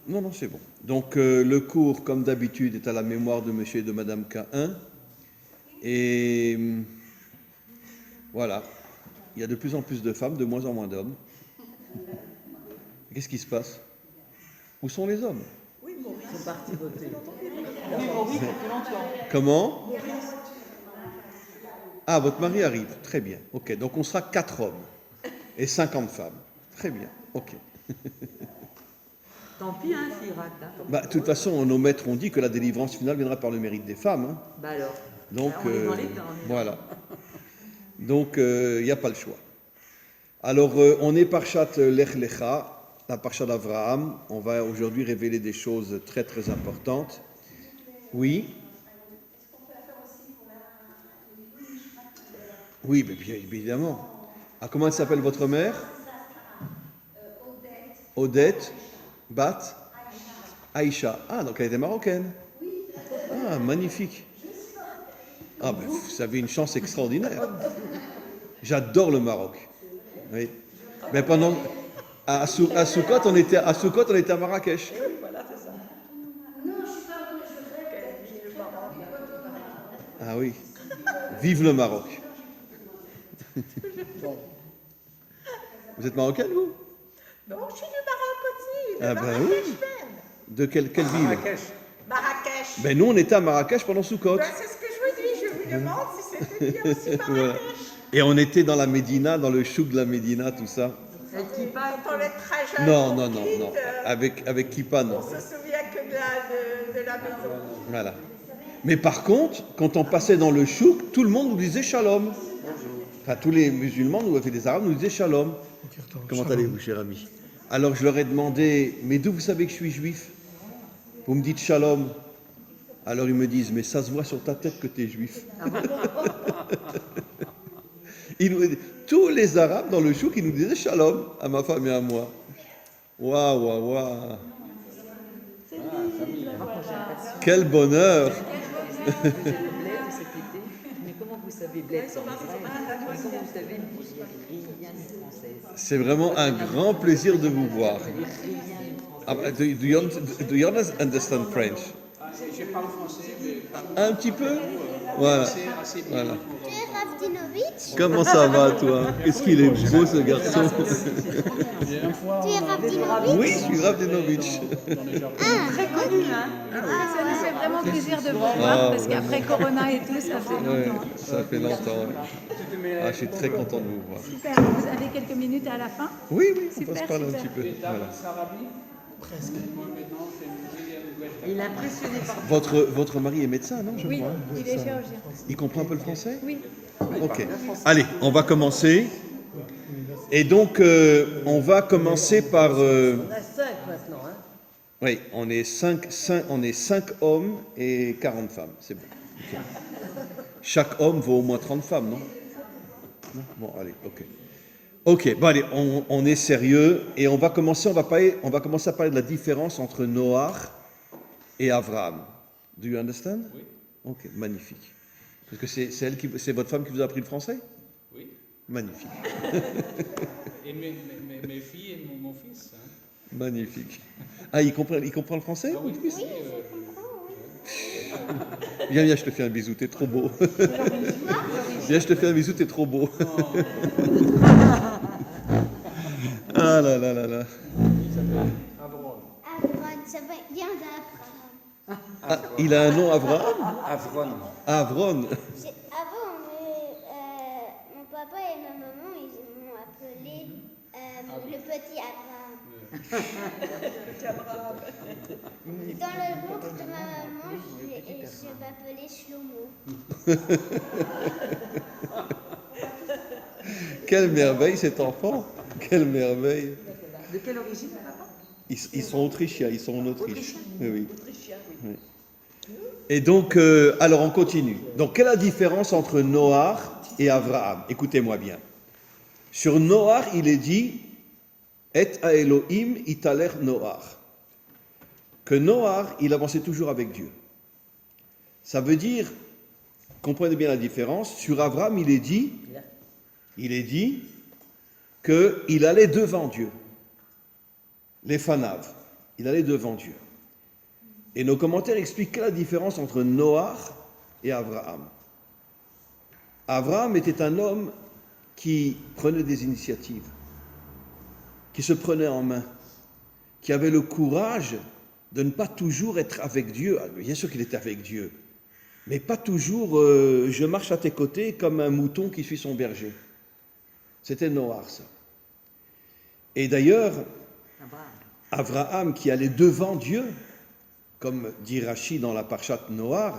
Non, non, c'est bon. Donc, le cours, comme d'habitude, est à la mémoire de monsieur et de madame K1. Et voilà. Il y a de plus en plus de femmes, de moins en moins d'hommes. Qu'est-ce qui se passe? Où sont les hommes? Oui, Maurice. Ils sont partis voter. Oui, Maurice, ça fait longtemps. Comment? Ah, votre mari arrive. Très bien. Ok. Donc, on sera 4 hommes et 50 femmes. Très bien. Ok. Tant pis, hein, s'il rate. Hein. Bah, de toute façon, nos maîtres ont dit que la délivrance finale viendra par le mérite des femmes. Hein. Bah alors. Donc, on est dans les temps. voilà. Donc, il n'y a pas le choix. Alors, on est Parshat Lech Lecha, la Parshat d'Avraham. On va aujourd'hui révéler des choses très, très importantes. Oui. Oui, mais bien évidemment. Ah, comment elle s'appelle votre mère? Odette. Bat. Aïcha. Ah, donc elle était marocaine. Ah, magnifique. Ah, ben, vous avez une chance extraordinaire. J'adore le Maroc. Oui. Mais pendant à Soukot, on était à Marrakech. Voilà, c'est ça. Ah oui. Vive le Maroc. Vous êtes marocaine, vous? Non, je suis du Maroc aussi. De Ah ben Marrakech oui. même. De quelle ville? Marrakech. Ben nous, on était à Marrakech pendant Soukot. Ben, c'est ce que je vous dis. Je vous demande si c'était bien aussi Marrakech. Voilà. Et on était dans la Médina, dans le chouk de la Médina, tout ça. Avec Kippa, quand on est très jeune. Non. petite, Avec Kippa, non. on se souvient que de la maison. Voilà. Mais par contre, quand on passait dans le chouk, tout le monde nous disait shalom. Enfin, tous les musulmans, des Arabes, nous disaient shalom. Comment allez-vous, cher ami? Alors je leur ai demandé, mais d'où vous savez que je suis juif? Vous me dites shalom. Alors ils me disent, mais ça se voit sur ta tête que tu es juif. Tous les Arabes dans le chouk, ils nous disaient shalom à ma femme et à moi. Waouh. Quel bonheur. Vous avez bled cet été, mais comment vous savez bled sans Israël? Mais comment vous savez rien française? C'est vraiment un grand plaisir de vous voir. Do you understand French? Je parle français, mais Un petit peu? Voilà. assez bien. Voilà. Tu es Ravdinovitch? Comment ça va, toi? Qu'est-ce qu'il est beau, ce garçon? Tu es Ravdinovitch? Oui, je suis Ravdinovitch. Très connu, hein? Ça nous fait vraiment plaisir de vous voir parce qu'après Corona et tout, ça fait Ouais, longtemps. ça fait longtemps. Ouais. Ah, je suis très content de vous voir. Super, vous avez quelques minutes à la fin? Oui, on peut Super, se parler un super. petit peu. Voilà. Sarabie presque. Moi, maintenant, c'est une deuxième nouvelle. Il est impressionné par Votre mari est médecin, non? Oui, il est chirurgien. Il comprend un peu le français? Oui. Ok. Allez, on va commencer. Et donc, on va commencer par... On a 5 maintenant, hein? Oui, on est 5 hommes et 40 femmes, c'est bon. Ok. Chaque homme vaut au moins 30 femmes, non? Non. Bon, allez, ok. Ok, bon allez, on est sérieux et on va commencer à parler de la différence entre Noach et Abraham. Do you understand? Oui. Ok, magnifique. Parce que c'est votre femme qui vous a appris le français? Oui. Magnifique. Et mes filles et mon fils. Hein. Magnifique. Ah, il comprend le français? Ah oui, votre fils? oui, Viens, je te fais un bisou, t'es trop beau. Viens, je te fais un bisou, t'es trop beau. Ah là. Avron. Avron, ça vient d'Abraham. Ah, il a un nom, Abraham? Avron. Avron. Avant, mon papa et ma maman, ils m'ont appelé le petit Abraham. Dans le ventre de ma maman, je m'appelais Shlomo. Quelle merveille cet enfant. Quelle merveille. De quelle origine, papa? Ils sont autrichiens, ils sont en Autriche. Oui. Autrichien, Oui. Et donc, alors on continue. Donc, quelle est la différence entre Noach et Abraham? Écoutez-moi bien. Sur Noach, il est dit Et a Elohim italer Noach. Que Noach, il avançait toujours avec Dieu. Ça veut dire, comprenez bien la différence, sur Abraham, il est dit qu'il allait devant Dieu. Les fanaves. Il allait devant Dieu. Et nos commentaires expliquent quelle est la différence entre Noach et Abraham. Abraham était un homme qui prenait des initiatives, qui se prenait en main, qui avait le courage de ne pas toujours être avec Dieu. Bien sûr qu'il était avec Dieu, mais pas toujours je marche à tes côtés comme un mouton qui suit son berger. C'était Noach, ça. Et d'ailleurs, Abraham qui allait devant Dieu, comme dit Rashi dans la Parshat Noach,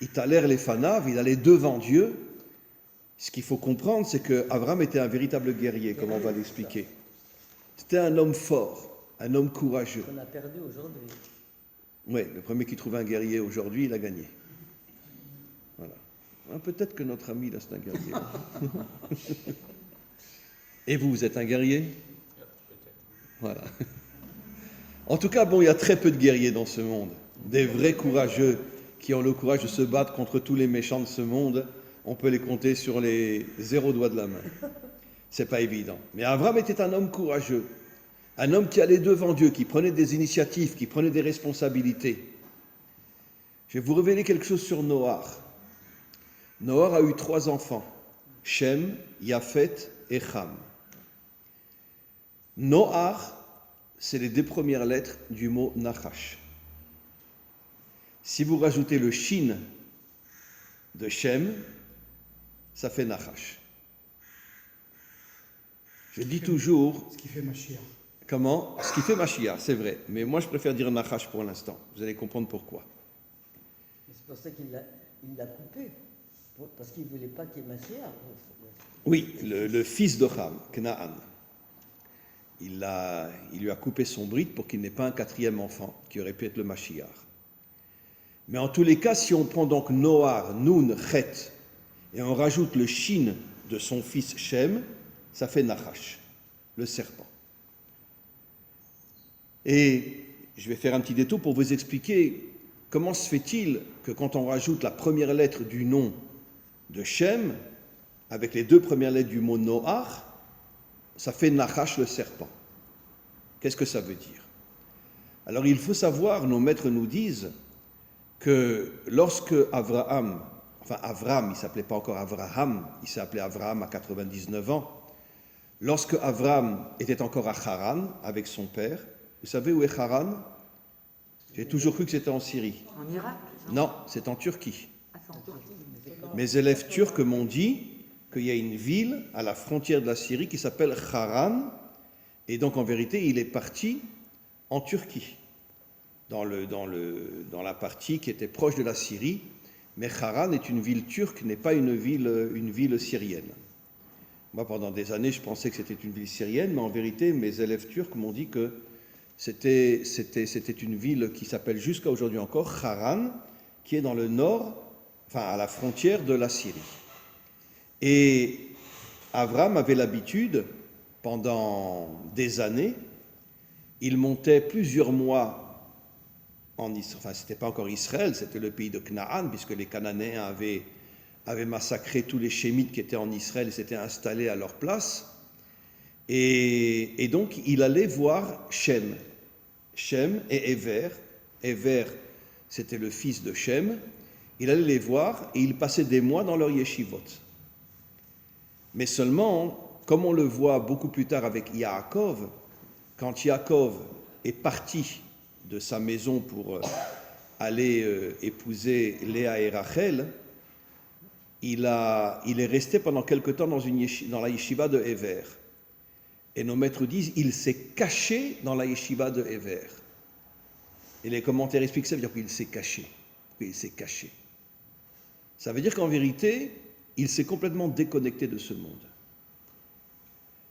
Italer lefanav, il allait devant Dieu. Ce qu'il faut comprendre, c'est qu'Abraham était un véritable guerrier, comme on va l'expliquer. C'était un homme fort, un homme courageux. On a perdu aujourd'hui. Oui, le premier qui trouve un guerrier aujourd'hui, il a gagné. Voilà. Ah, peut-être que notre ami, là, c'est un guerrier. Et vous êtes un guerrier? Voilà. En tout cas, bon, il y a très peu de guerriers dans ce monde. Des vrais courageux qui ont le courage de se battre contre tous les méchants de ce monde. On peut les compter sur les 0 doigts de la main. C'est pas évident. Mais Abraham était un homme courageux. Un homme qui allait devant Dieu, qui prenait des initiatives, qui prenait des responsabilités. Je vais vous révéler quelque chose sur Noach. Noach a eu 3 enfants. Shem, Yafet et Ham. Noach, c'est les 2 premières lettres du mot Nachash. Si vous rajoutez le Shin de Shem, ça fait Nachash. Je dis toujours... Ce qui fait Mashiach. Comment? Ce qui fait Mashiach, c'est vrai. Mais moi, je préfère dire Nachash pour l'instant. Vous allez comprendre pourquoi. C'est pour ça qu'il l'a coupé. Parce qu'il ne voulait pas qu'il y ait Mashiach. Oui, le fils de Ham, Knaan. Il lui a coupé son bride pour qu'il n'ait pas un 4e enfant, qui aurait pu être le Mashiach. Mais en tous les cas, si on prend donc Noar, Nun, Chet, et on rajoute le Shin de son fils Shem, ça fait Nachash, le serpent. Et je vais faire un petit détour pour vous expliquer comment se fait-il que quand on rajoute la première lettre du nom de Shem, avec les 2 premières lettres du mot Noach, ça fait Nachash, le serpent. Qu'est-ce que ça veut dire? Alors il faut savoir, nos maîtres nous disent, que lorsque Abraham, il ne s'appelait pas encore Abraham, il s'appelait Abraham à 99 ans, lorsque Abraham était encore à Haran avec son père, vous savez où est Haran? J'ai toujours cru que c'était en Syrie. En Irak? Non, c'est en Turquie. Ah, c'est en Turquie. Mes élèves turcs m'ont dit qu'il y a une ville à la frontière de la Syrie qui s'appelle Haran, et donc en vérité il est parti en Turquie. Dans la partie qui était proche de la Syrie, mais Haran est une ville turque, n'est pas une ville syrienne. Moi, pendant des années, je pensais que c'était une ville syrienne, mais en vérité, mes élèves turcs m'ont dit que c'était une ville qui s'appelle jusqu'à aujourd'hui encore Haran, qui est dans le nord, à la frontière de la Syrie. Et Abraham avait l'habitude, pendant des années, il montait plusieurs mois en Israël, c'était pas encore Israël, c'était le pays de Canaan, puisque les Cananéens avaient massacré tous les Shémites qui étaient en Israël et s'étaient installés à leur place. Et donc, il allait voir Shem et Ever. Ever, c'était le fils de Shem. Il allait les voir et il passait des mois dans leur yeshivot. Mais seulement, comme on le voit beaucoup plus tard avec Yaakov, quand Yaakov est parti de sa maison pour aller épouser Léa et Rachel, il est resté pendant quelque temps dans la yeshiva de Ever. Et nos maîtres disent, il s'est caché dans la yeshiva de Ever. Et les commentaires expliquent ça, veut dire qu'il s'est caché. Il s'est caché. Ça veut dire qu'en vérité, il s'est complètement déconnecté de ce monde.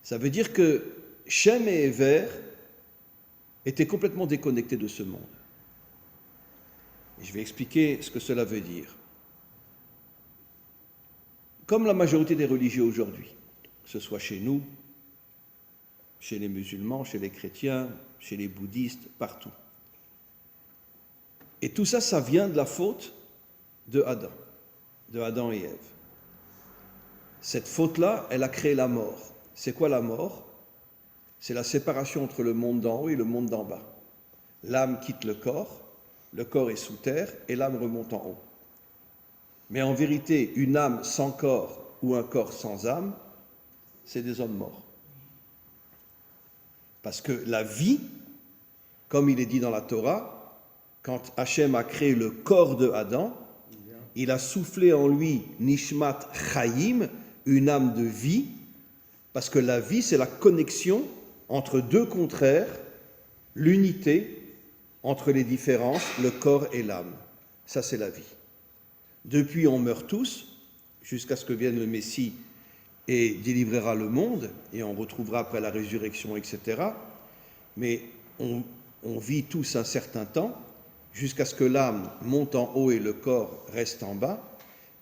Ça veut dire que Shem et Ever étaient complètement déconnectés de ce monde. Et je vais expliquer ce que cela veut dire. Comme la majorité des religieux aujourd'hui, que ce soit chez nous, chez les musulmans, chez les chrétiens, chez les bouddhistes, partout. Et tout ça, ça vient de la faute de Adam et Ève. Cette faute-là, elle a créé la mort. C'est quoi la mort? C'est la séparation entre le monde d'en haut et le monde d'en bas. l'âme quitte le corps est sous terre et l'âme remonte en haut. Mais en vérité, une âme sans corps ou un corps sans âme, c'est des hommes morts. Parce que la vie, comme il est dit dans la Torah, quand Hachem a créé le corps de Adam, il a soufflé en lui Nishmat Chaim, une âme de vie, parce que la vie, c'est la connexion entre deux contraires, l'unité entre les différences, le corps et l'âme. Ça, c'est la vie. Depuis, on meurt tous, jusqu'à ce que vienne le Messie et délivrera le monde, et on retrouvera après la résurrection, etc. Mais on vit tous un certain temps, jusqu'à ce que l'âme monte en haut et le corps reste en bas.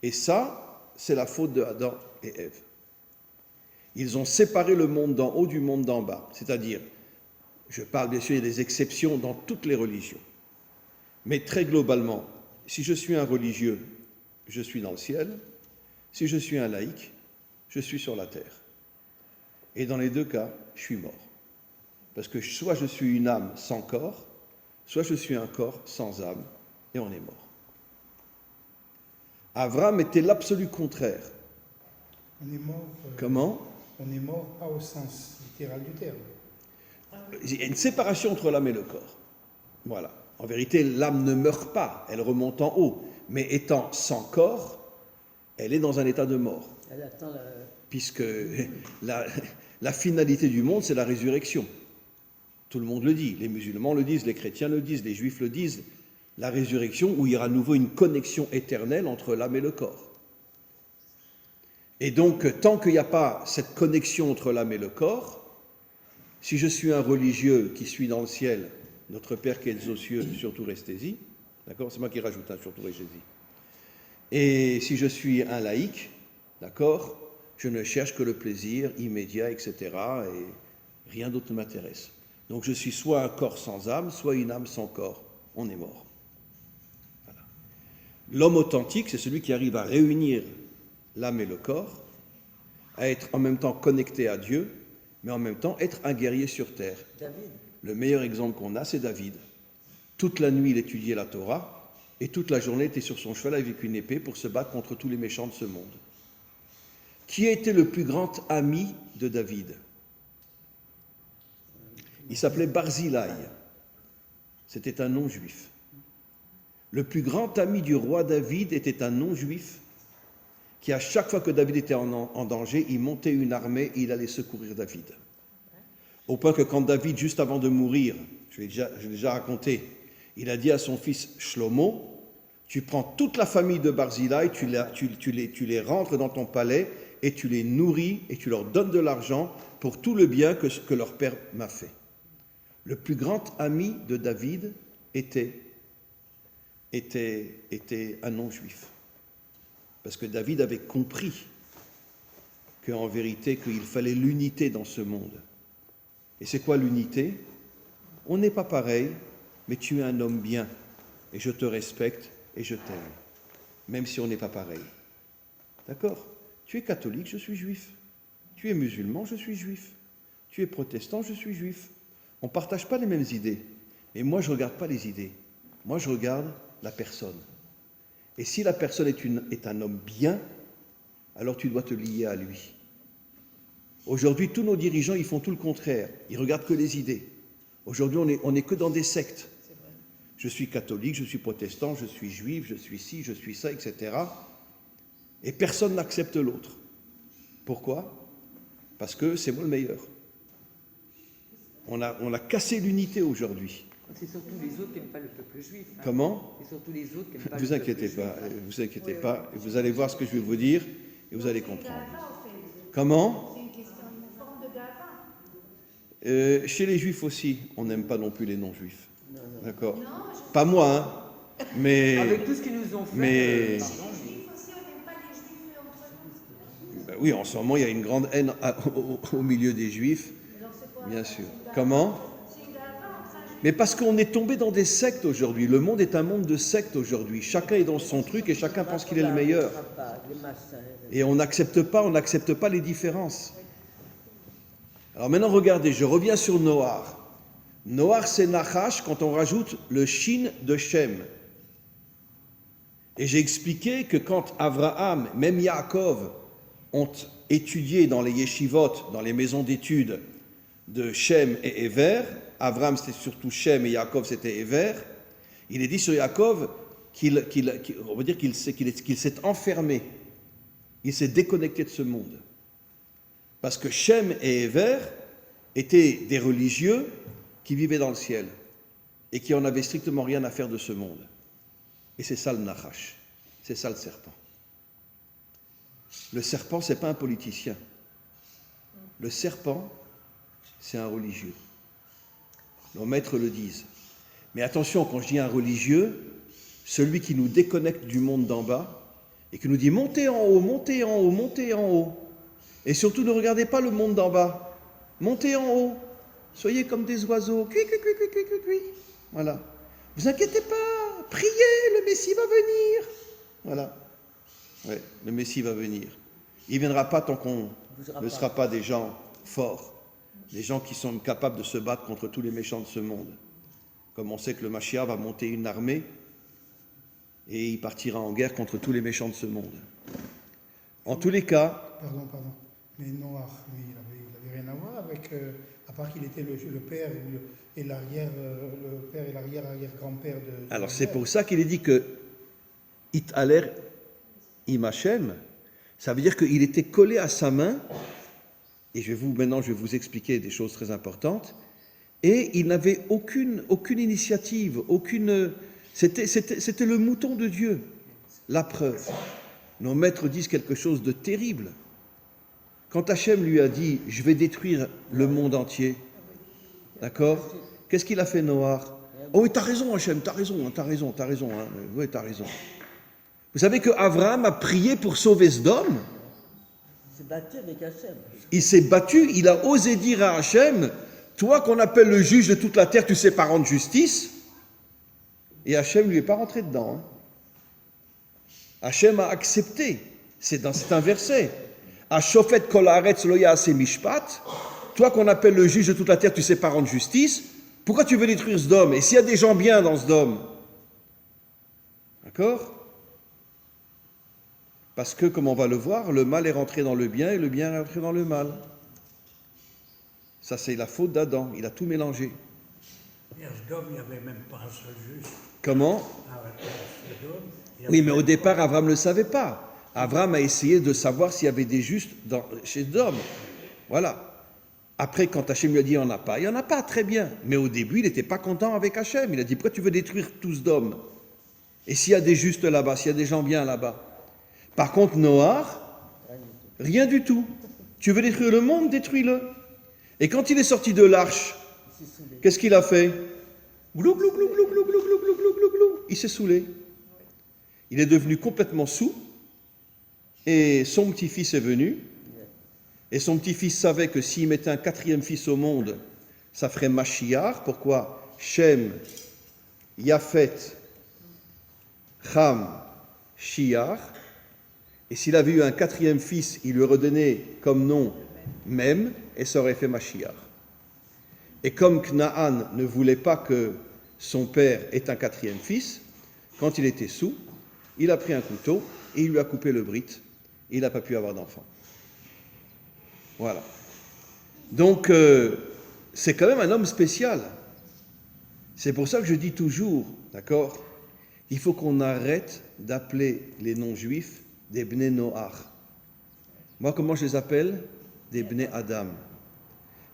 Et ça, c'est la faute de Adam et Ève. Ils ont séparé le monde d'en haut du monde d'en bas. C'est-à-dire, je parle bien sûr, il y a des exceptions dans toutes les religions. Mais très globalement, si je suis un religieux, je suis dans le ciel. Si je suis un laïc, je suis sur la terre. Et dans les deux cas, je suis mort. Parce que soit je suis une âme sans corps, soit je suis un corps sans âme, et on est mort. Avram était l'absolu contraire. On est mort. Comment ? On est mort pas au sens littéral du terme. Il y a une séparation entre l'âme et le corps. Voilà. En vérité, l'âme ne meurt pas, elle remonte en haut. Mais étant sans corps, elle est dans un état de mort. Elle attend la... Puisque la finalité du monde, c'est la résurrection. Tout le monde le dit. Les musulmans le disent, les chrétiens le disent, les juifs le disent. La résurrection où il y aura à nouveau une connexion éternelle entre l'âme et le corps. Et donc, tant qu'il n'y a pas cette connexion entre l'âme et le corps, si je suis un religieux qui suis dans le ciel, notre Père qui est aux cieux, surtout restez-y, d'accord ? C'est moi qui rajoute un surtout restez-y. Et si je suis un laïc, d'accord, je ne cherche que le plaisir immédiat, etc. Et rien d'autre ne m'intéresse. Donc je suis soit un corps sans âme, soit une âme sans corps. On est mort. Voilà. L'homme authentique, c'est celui qui arrive à réunir l'âme et le corps, à être en même temps connecté à Dieu, mais en même temps être un guerrier sur terre. David. Le meilleur exemple qu'on a, c'est David. Toute la nuit, il étudiait la Torah, et toute la journée, il était sur son cheval avec une épée pour se battre contre tous les méchants de ce monde. Qui a été le plus grand ami de David ? Il s'appelait Barzillai. C'était un non-juif. Le plus grand ami du roi David était un non-juif qui, à chaque fois que David était en danger, il montait une armée et il allait secourir David. Au point que quand David, juste avant de mourir, je l'ai déjà raconté, il a dit à son fils Shlomo, tu prends toute la famille de Barzillai, tu les rentres dans ton palais et tu les nourris et tu leur donnes de l'argent pour tout le bien que leur père m'a fait. Le plus grand ami de David était un non-juif. Parce que David avait compris qu'en vérité, qu'il fallait l'unité dans ce monde. Et c'est quoi l'unité ? On n'est pas pareil, mais tu es un homme bien, et je te respecte et je t'aime, même si on n'est pas pareil. D'accord ? Tu es catholique, je suis juif. Tu es musulman, je suis juif. Tu es protestant, je suis juif. On ne partage pas les mêmes idées. Et moi, je ne regarde pas les idées. Moi, je regarde la personne. Et si la personne est un homme bien, alors tu dois te lier à lui. Aujourd'hui, tous nos dirigeants, ils font tout le contraire. Ils regardent que les idées. Aujourd'hui, on n'est que dans des sectes. Je suis catholique, je suis protestant, je suis juif, je suis ci, je suis ça, etc. Et personne n'accepte l'autre. Pourquoi ? Parce que c'est moi le meilleur. On a cassé l'unité aujourd'hui. C'est surtout les autres qui n'aiment pas le peuple juif. Hein. Comment ? C'est surtout les autres qui n'aiment pas Vous le peuple inquiétez juif. pas, vous inquiétez pas. Vous allez voir ce que je vais vous dire et vous allez comprendre. Comment ? C'est une question, une forme de Chez les juifs aussi, on n'aime pas non plus les non-juifs. D'accord ? Pas moi, hein. Mais, Avec tout ce qu'ils nous ont fait. mais- Pardon, ben oui, en ce moment, il y a une grande haine au milieu des juifs, bien sûr. Comment ? Mais parce qu'on est tombé dans des sectes aujourd'hui. Le monde est un monde de sectes aujourd'hui. Chacun est dans son truc et chacun pense qu'il est le meilleur. Et on n'accepte pas les différences. Alors maintenant, regardez, je reviens sur Noach. Noach, c'est Nachash quand on rajoute le shin de Shem. Et j'ai expliqué que quand Abraham, même Yaakov, ont étudié dans les yeshivot, dans les maisons d'études de Shem et Ever, Abraham c'était surtout Shem et Yaakov c'était Ever, il est dit sur Yaakov qu'il s'est enfermé, il s'est déconnecté de ce monde. Parce que Shem et Ever étaient des religieux qui vivaient dans le ciel et qui en avaient strictement rien à faire de ce monde. Et c'est ça le Nachash, c'est ça le serpent. Le serpent, ce n'est pas un politicien. Le serpent, c'est un religieux. Nos maîtres le disent. Mais attention, quand je dis un religieux, celui qui nous déconnecte du monde d'en bas et qui nous dit montez en haut, montez en haut, montez en haut. Et surtout, ne regardez pas le monde d'en bas. Montez en haut. Soyez comme des oiseaux. Cui, cui, cui, cui, cui, cui, cui. Voilà. Vous inquiétez pas. Priez, le Messie va venir. Voilà. Ouais, le Messie va venir. Il ne viendra pas tant qu'on ne sera pas des gens forts, des gens qui sont capables de se battre contre tous les méchants de ce monde. Comme on sait que le Mashiach va monter une armée et il partira en guerre contre tous les méchants de ce monde. En tous les cas... Pardon. Mais Noach, lui, il n'avait rien à voir avec... à part qu'il était le père et l'arrière-arrière-grand-père de... Alors c'est pour ça qu'il est dit que It'aler im Hashem, ça veut dire qu'il était collé à sa main, et maintenant je vais vous expliquer des choses très importantes, et il n'avait aucune initiative, c'était le mouton de Dieu. La preuve. Nos maîtres disent quelque chose de terrible. Quand Hachem lui a dit « Je vais détruire le monde entier », d'accord ? Qu'est-ce qu'il a fait Noach ? Oh oui, t'as raison Hachem, t'as raison, hein. Oui, t'as raison. Vous savez que Abraham a prié pour sauver Sodome ? Il s'est battu avec Hachem. Il s'est battu, il a osé dire à Hachem « Toi qu'on appelle le juge de toute la terre, tu sais pas rendre justice ?» Et Hachem lui est pas rentré dedans. Hein. Hachem a accepté. C'est un verset. Ashofet kol haaretz lo ya'aseh mishpat. Toi qu'on appelle le juge de toute la terre, tu sais pas rendre justice. Pourquoi tu veux détruire Sodome ? Et s'il y a des gens bien dans Sodome ? D'accord ? Parce que, comme on va le voir, le mal est rentré dans le bien et le bien est rentré dans le mal. Ça, c'est la faute d'Adam. Il a tout mélangé. Et à Sodome, il n'y avait même pas un seul juste. Comment ? Oui, mais au départ, Abraham ne le savait pas. Abraham a essayé de savoir s'il y avait des justes chez Sodome. Voilà. Après, quand Hachem lui a dit il n'y en a pas, très bien. Mais au début, il n'était pas content avec Hachem. Il a dit pourquoi tu veux détruire tout Sodome ? Et s'il y a des justes là-bas, s'il y a des gens bien là-bas ? Par contre, Noach, rien du tout. Tu veux détruire le monde, détruis-le. Et quand il est sorti de l'arche, qu'est-ce qu'il a fait ? Glou, glou, glou, glou, glou, glou, glou, glou, glou, glou, glou. Il s'est saoulé. Il est devenu complètement saoul. Et son petit-fils est venu. Et son petit-fils savait que s'il mettait un quatrième fils au monde, ça ferait Mashiach. Pourquoi ? Shem, Yafet, Ham, Shiach. Et s'il avait eu un quatrième fils, il lui redonnait comme nom Mem, et ça aurait fait Mashiach. Et comme Knaan ne voulait pas que son père ait un quatrième fils, quand il était saoul, il a pris un couteau et il lui a coupé le brit. Et il n'a pas pu avoir d'enfant. Voilà. Donc, c'est quand même un homme spécial. C'est pour ça que je dis toujours, d'accord, il faut qu'on arrête d'appeler les non-juifs des Bnei Noach. Moi, comment je les appelle ? Des Bnei Adam.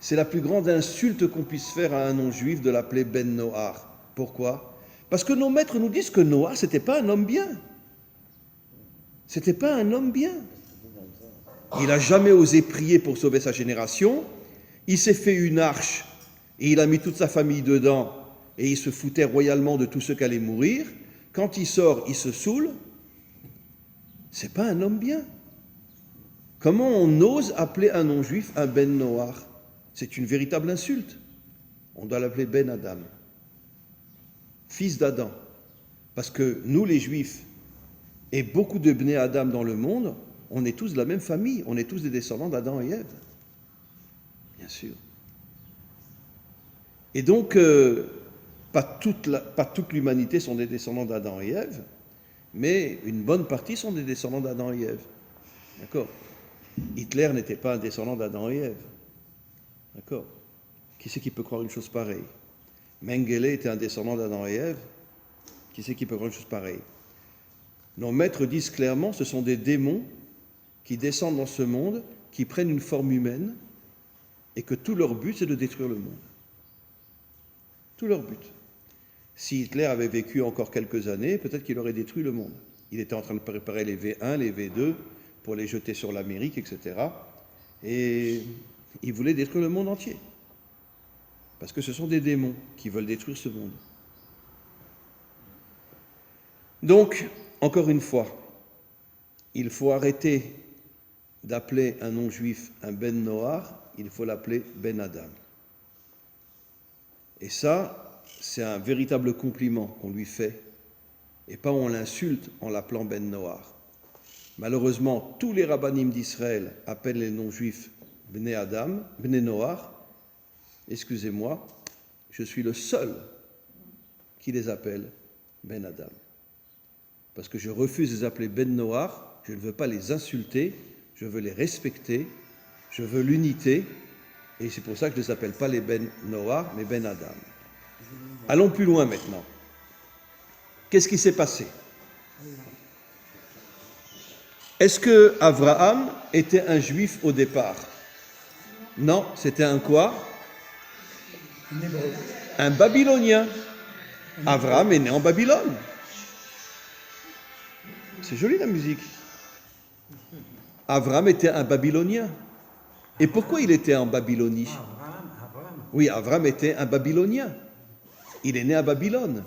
C'est la plus grande insulte qu'on puisse faire à un non-juif de l'appeler Ben Noach. Pourquoi ? Parce que nos maîtres nous disent que Noach, ce n'était pas un homme bien. C'était pas un homme bien. Il n'a jamais osé prier pour sauver sa génération. Il s'est fait une arche et il a mis toute sa famille dedans et il se foutait royalement de tous ceux qui allaient mourir. Quand il sort, il se saoule. C'est pas un homme bien. Comment on ose appeler un non-juif un Ben Noach ? C'est une véritable insulte. On doit l'appeler Ben Adam, fils d'Adam. Parce que nous, les juifs, et beaucoup de Bnei Adam dans le monde, on est tous de la même famille, on est tous des descendants d'Adam et Ève. Bien sûr. Et donc, pas toute l'humanité sont des descendants d'Adam et Ève, mais une bonne partie sont des descendants d'Adam et Ève. D'accord? Hitler n'était pas un descendant d'Adam et Ève. D'accord? Qui c'est qui peut croire une chose pareille? Mengele était un descendant d'Adam et Ève. Qui c'est qui peut croire une chose pareille? Nos maîtres disent clairement, ce sont des démons qui descendent dans ce monde, qui prennent une forme humaine, et que tout leur but, c'est de détruire le monde. Tout leur but. Si Hitler avait vécu encore quelques années, peut-être qu'il aurait détruit le monde. Il était en train de préparer les V1, les V2, pour les jeter sur l'Amérique, etc. Et il voulait détruire le monde entier. Parce que ce sont des démons qui veulent détruire ce monde. Donc, encore une fois, il faut arrêter d'appeler un non-juif un Ben Noar, il faut l'appeler Ben Adam. Et ça, c'est un véritable compliment qu'on lui fait, et pas on l'insulte en l'appelant Ben Noar. Malheureusement, tous les rabbinim d'Israël appellent les non-juifs Bnei Adam, Bnei Noar. Excusez-moi, je suis le seul qui les appelle Ben Adam. Parce que je refuse de les appeler Ben Noar, je ne veux pas les insulter, je veux les respecter, je veux l'unité, et c'est pour ça que je ne les appelle pas les Ben Noar, mais Ben Adam. Allons plus loin maintenant. Qu'est-ce qui s'est passé? Est-ce que Abraham était un juif au départ? Non, c'était un quoi? Un babylonien. Abraham est né en Babylone. C'est joli la musique. Abraham était un babylonien. Et pourquoi il était en Babylonie? Oui, Abraham était un babylonien. Il est né à Babylone.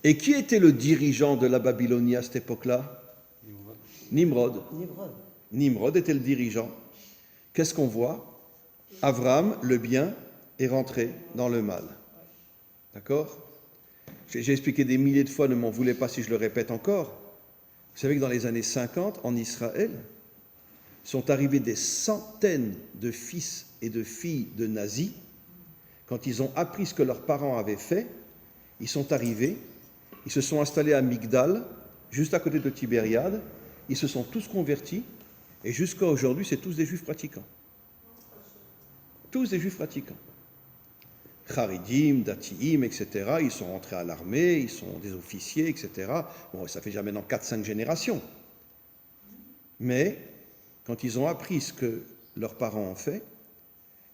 Et qui était le dirigeant de la Babylonie à cette époque-là? Nimrod. Nimrod était le dirigeant. Qu'est-ce qu'on voit? Abraham, le bien, est rentré dans le mal. D'accord? J'ai expliqué des milliers de fois, ne m'en voulez pas si je le répète encore. Vous savez que dans les années 50, en Israël, sont arrivés des centaines de fils et de filles de nazis. Quand ils ont appris ce que leurs parents avaient fait, ils sont arrivés, ils se sont installés à Migdal, juste à côté de Tibériade, ils se sont tous convertis, et jusqu'à aujourd'hui, c'est tous des juifs pratiquants. Tous des juifs pratiquants. Charidim, Datiim, etc., ils sont rentrés à l'armée, ils sont des officiers, etc. Bon, ça fait déjà maintenant 4-5 générations. Mais, quand ils ont appris ce que leurs parents ont fait,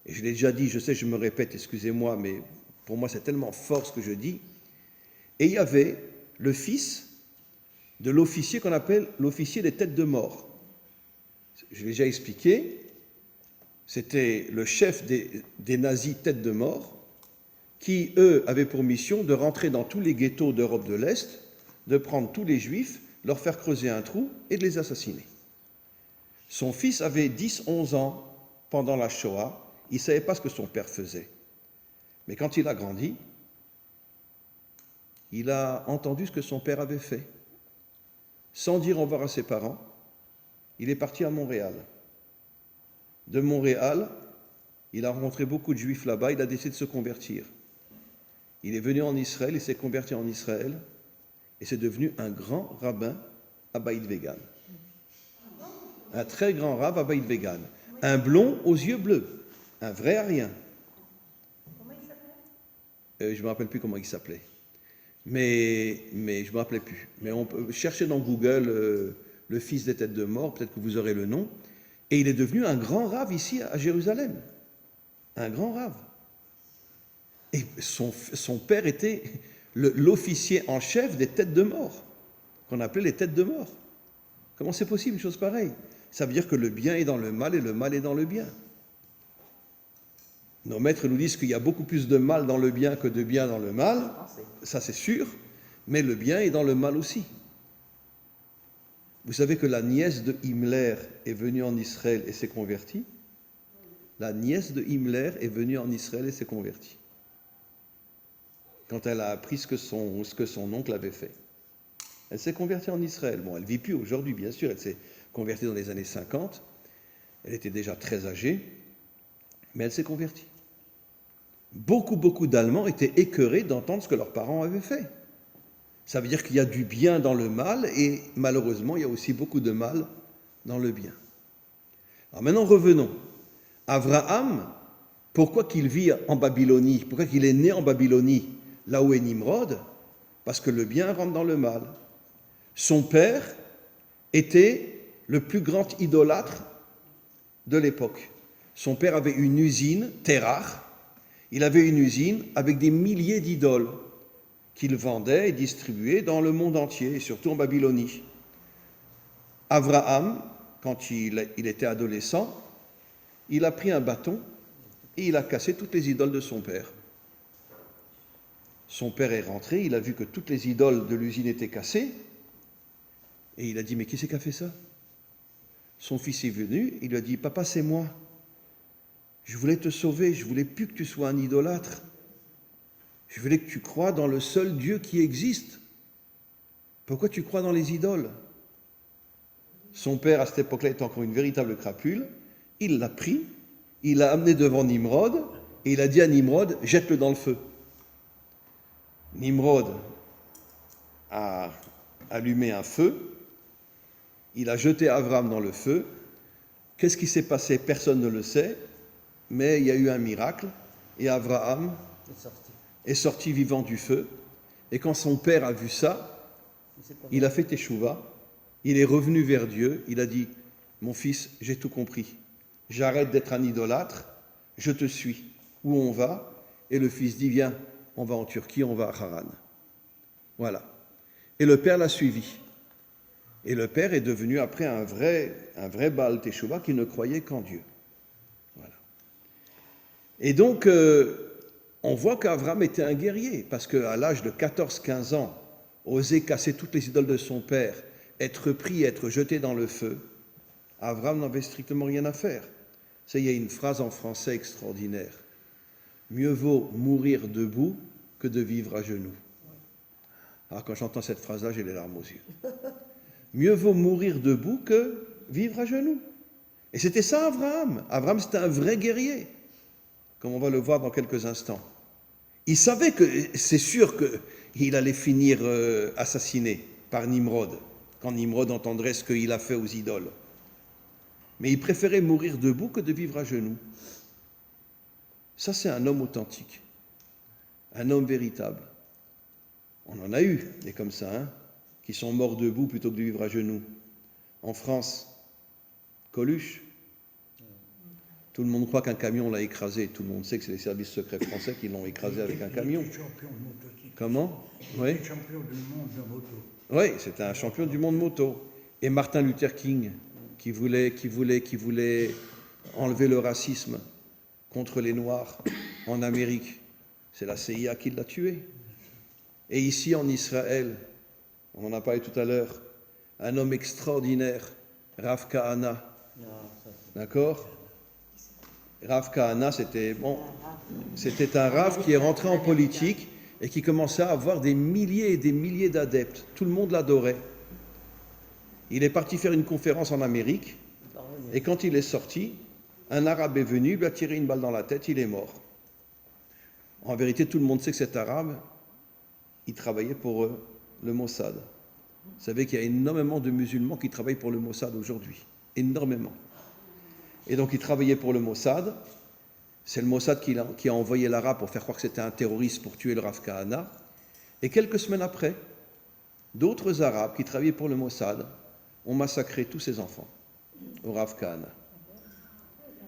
et je l'ai déjà dit, je sais, je me répète, excusez-moi, mais pour moi c'est tellement fort ce que je dis, et il y avait le fils de l'officier qu'on appelle l'officier des têtes de mort. Je l'ai déjà expliqué, c'était le chef des nazis têtes de mort, qui, eux, avaient pour mission de rentrer dans tous les ghettos d'Europe de l'Est, de prendre tous les juifs, leur faire creuser un trou et de les assassiner. Son fils avait 10-11 ans pendant la Shoah, il ne savait pas ce que son père faisait. Mais quand il a grandi, il a entendu ce que son père avait fait. Sans dire au revoir à ses parents, il est parti à Montréal. De Montréal, il a rencontré beaucoup de juifs là-bas, il a décidé de se convertir. Il est venu en Israël, il s'est converti en Israël, et c'est devenu un grand rabbin à Beit Vegan. Un très grand rabbin à Beit Vegan. Un blond aux yeux bleus, un vrai arien. Comment il s'appelait? Je ne me rappelle plus comment il s'appelait. Mais je ne me rappelais plus. Mais on peut chercher dans Google le fils des têtes de mort, peut-être que vous aurez le nom. Et il est devenu un grand rave ici à Jérusalem. Un grand rave. Et son père était l'officier en chef des têtes de mort, qu'on appelait les têtes de mort. Comment c'est possible une chose pareille? Ça veut dire que le bien est dans le mal et le mal est dans le bien. Nos maîtres nous disent qu'il y a beaucoup plus de mal dans le bien que de bien dans le mal, ça c'est sûr, mais le bien est dans le mal aussi. Vous savez que la nièce de Himmler est venue en Israël et s'est convertie? La nièce de Himmler est venue en Israël et s'est convertie. Quand elle a appris ce que son oncle avait fait. Elle s'est convertie en Israël. Bon, elle ne vit plus aujourd'hui, bien sûr, elle s'est convertie dans les années 50. Elle était déjà très âgée, mais elle s'est convertie. beaucoup d'Allemands étaient écœurés d'entendre ce que leurs parents avaient fait. Ça veut dire qu'il y a du bien dans le mal et malheureusement, il y a aussi beaucoup de mal dans le bien. Alors maintenant, revenons. Abraham, pourquoi qu'il vit en Babylonie? Pourquoi qu'il est né en Babylonie, là où est Nimrod? Parce que le bien rentre dans le mal. Son père était le plus grand idolâtre de l'époque. Son père avait une usine, Terach. Il avait une usine avec des milliers d'idoles qu'il vendait et distribuait dans le monde entier, et surtout en Babylonie. Abraham, quand il était adolescent, il a pris un bâton et il a cassé toutes les idoles de son père. Son père est rentré, il a vu que toutes les idoles de l'usine étaient cassées, et il a dit, mais qui c'est qui a fait ça? Son fils est venu, il lui a dit, papa, c'est moi. Je voulais te sauver, je voulais plus que tu sois un idolâtre. Je voulais que tu crois dans le seul Dieu qui existe. Pourquoi tu crois dans les idoles? Son père, à cette époque-là, était encore une véritable crapule. Il l'a pris, il l'a amené devant Nimrod, et il a dit à Nimrod, jette-le dans le feu. Nimrod a allumé un feu, il a jeté Abraham dans le feu. Qu'est-ce qui s'est passé? Personne ne le sait, mais il y a eu un miracle, et Abraham est sorti vivant du feu. Et quand son père a vu ça, il a fait teshuva, il est revenu vers Dieu, il a dit, mon fils, j'ai tout compris, j'arrête d'être un idolâtre, je te suis. Où on va? Et le fils dit, viens, on va en Turquie, on va à Haran. Voilà. Et le père l'a suivi. Et le père est devenu après un vrai Baal Teshuva qui ne croyait qu'en Dieu. Voilà. Et donc, on voit qu'Abraham était un guerrier, parce qu'à l'âge de 14-15 ans, oser casser toutes les idoles de son père, être pris, être jeté dans le feu, Abraham n'avait strictement rien à faire. Il y a une phrase en français extraordinaire. Mieux vaut mourir debout que de vivre à genoux. Alors quand j'entends cette phrase-là, j'ai les larmes aux yeux. Mieux vaut mourir debout que vivre à genoux. Et c'était ça Abraham. Abraham, c'était un vrai guerrier, comme on va le voir dans quelques instants. Il savait que c'est sûr qu'il allait finir assassiné par Nimrod, quand Nimrod entendrait ce qu'il a fait aux idoles. Mais il préférait mourir debout que de vivre à genoux. Ça, c'est un homme authentique, un homme véritable. On en a eu des comme ça, hein, qui sont morts debout plutôt que de vivre à genoux. En France, Coluche, tout le monde croit qu'un camion l'a écrasé. Tout le monde sait que c'est les services secrets français qui l'ont écrasé avec un camion. Comment? Oui. Champion du monde de moto. Oui, c'était un champion du monde moto. Et Martin Luther King, qui voulait enlever le racisme contre les Noirs en Amérique. C'est la CIA qui l'a tué. Et ici en Israël, on en a parlé tout à l'heure, un homme extraordinaire, Rav Kahana. D'accord? Rav Kahana, c'était un Rav qui est rentré en politique et qui commençait à avoir des milliers et des milliers d'adeptes. Tout le monde l'adorait. Il est parti faire une conférence en Amérique et quand il est sorti, un Arabe est venu, lui a tiré une balle dans la tête, il est mort. En vérité, tout le monde sait que cet Arabe, il travaillait pour le Mossad. Vous savez qu'il y a énormément de musulmans qui travaillent pour le Mossad aujourd'hui. Énormément. Et donc, il travaillait pour le Mossad. C'est le Mossad qui a envoyé l'Arabe pour faire croire que c'était un terroriste pour tuer le Rav Kahana. Et quelques semaines après, d'autres Arabes qui travaillaient pour le Mossad ont massacré tous ses enfants au Rav Kahana.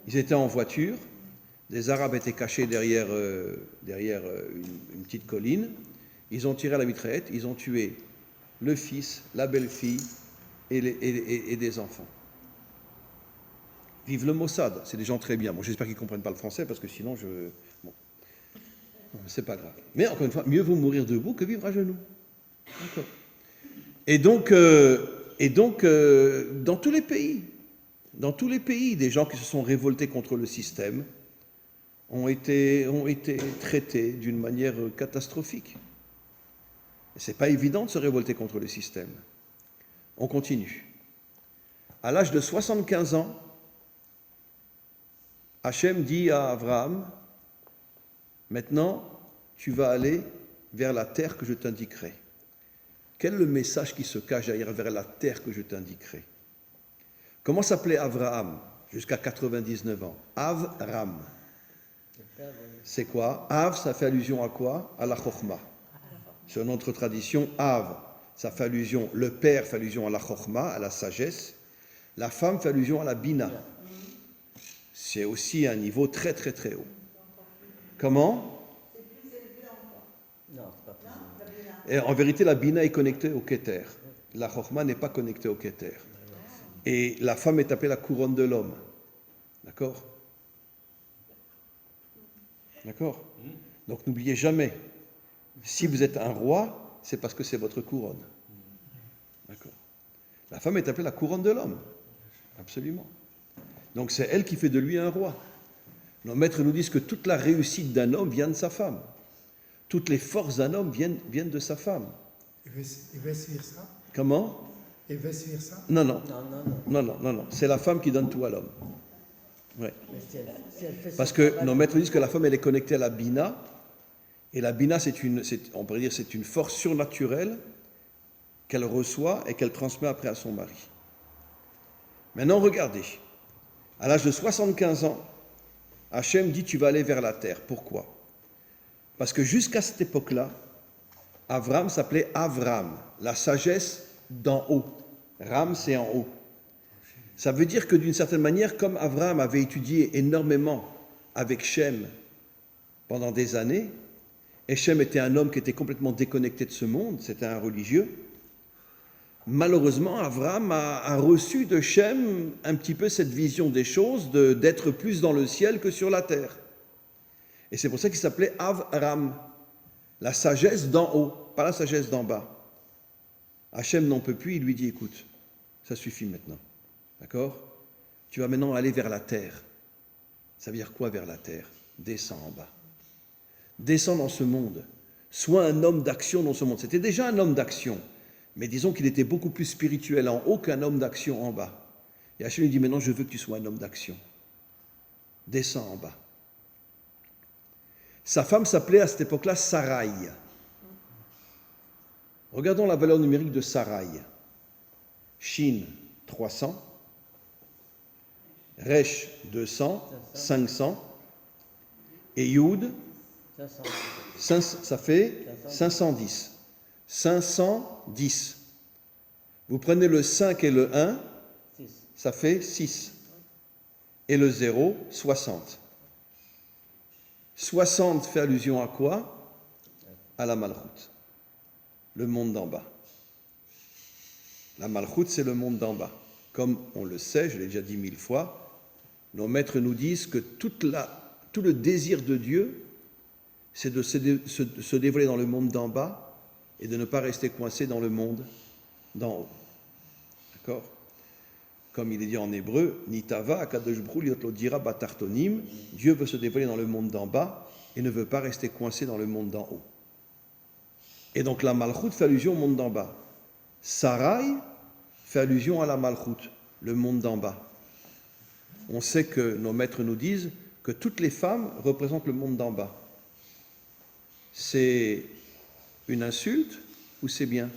Ils étaient en voiture, des Arabes étaient cachés derrière une petite colline, ils ont tiré à la mitraillette, ils ont tué le fils, la belle-fille et des enfants. Vive le Mossad, c'est des gens très bien. Bon, j'espère qu'ils ne comprennent pas le français parce que sinon Bon, c'est pas grave. Mais encore une fois, mieux vaut mourir debout que vivre à genoux. D'accord. Et donc, dans tous les pays, des gens qui se sont révoltés contre le système ont été traités d'une manière catastrophique. Ce n'est pas évident de se révolter contre le système. On continue. À l'âge de 75 ans, Hachem dit à Abraham, Maintenant, tu vas aller vers la terre que je t'indiquerai. Quel est le message qui se cache derrière vers la terre que je t'indiquerai? Comment s'appelait Abraham jusqu'à 99 ans? Avram. C'est quoi? Av, ça fait allusion à quoi? À la Chokhmah. Sur notre tradition, Av, ça fait allusion, le père fait allusion à la Chokhmah, à la sagesse. La femme fait allusion à la Bina. C'est aussi un niveau très très très haut. Comment? Et en vérité, la Bina est connectée au Keter. La Chokhmah n'est pas connectée au Keter. Et la femme est appelée la couronne de l'homme. D'accord? D'accord? Donc n'oubliez jamais, si vous êtes un roi, c'est parce que c'est votre couronne. D'accord? La femme est appelée la couronne de l'homme. Absolument. Donc c'est elle qui fait de lui un roi. Nos maîtres nous disent que toute la réussite d'un homme vient de sa femme. Toutes les forces d'un homme viennent de sa femme. Et vice-versa. Comment? Et vice-versa. Non, non. Non. C'est la femme qui donne tout à l'homme. Ouais. Parce que nos maîtres disent que la femme, elle est connectée à la Bina. Et la Bina, on pourrait dire, c'est une force surnaturelle qu'elle reçoit et qu'elle transmet après à son mari. Maintenant, regardez. À l'âge de 75 ans, Hachem dit, tu vas aller vers la terre. Pourquoi? Parce que jusqu'à cette époque-là, Avram s'appelait Avram, la sagesse d'en haut. Ram, c'est en haut. Ça veut dire que d'une certaine manière, comme Avram avait étudié énormément avec Shem pendant des années, et Shem était un homme qui était complètement déconnecté de ce monde, c'était un religieux, malheureusement, Avram a reçu de Shem un petit peu cette vision des choses, d'être plus dans le ciel que sur la terre. Et c'est pour ça qu'il s'appelait Avram, la sagesse d'en haut, pas la sagesse d'en bas. Hachem n'en peut plus, il lui dit, écoute, ça suffit maintenant, d'accord? Tu vas maintenant aller vers la terre. Ça veut dire quoi vers la terre? Descends en bas. Descends dans ce monde. Sois un homme d'action dans ce monde. C'était déjà un homme d'action, mais disons qu'il était beaucoup plus spirituel en haut qu'un homme d'action en bas. Et Hachem lui dit, maintenant je veux que tu sois un homme d'action. Descends en bas. Sa femme s'appelait à cette époque-là Sarai. Regardons la valeur numérique de Sarai. Shin, 300. Resh, 200. 500. Et Yud, ça fait 510. 510. Vous prenez le 5 et le 1, ça fait 6. Et le 0, 60. 60 fait allusion à quoi? À la Malchut, le monde d'en bas. La Malchut, c'est le monde d'en bas. Comme on le sait, je l'ai déjà dit 1000 fois, nos maîtres nous disent que tout le désir de Dieu, c'est de se dévoiler dans le monde d'en bas et de ne pas rester coincé dans le monde d'en haut. D'accord? Comme il est dit en hébreu, Nitava, Akadosh Brou, Liotlo Dira, Batartonim, Dieu veut se dévoiler dans le monde d'en bas et ne veut pas rester coincé dans le monde d'en haut. Et donc la Malchut fait allusion au monde d'en bas. Sarai fait allusion à la Malchut, le monde d'en bas. On sait que nos maîtres nous disent que toutes les femmes représentent le monde d'en bas. C'est une insulte ou c'est bien?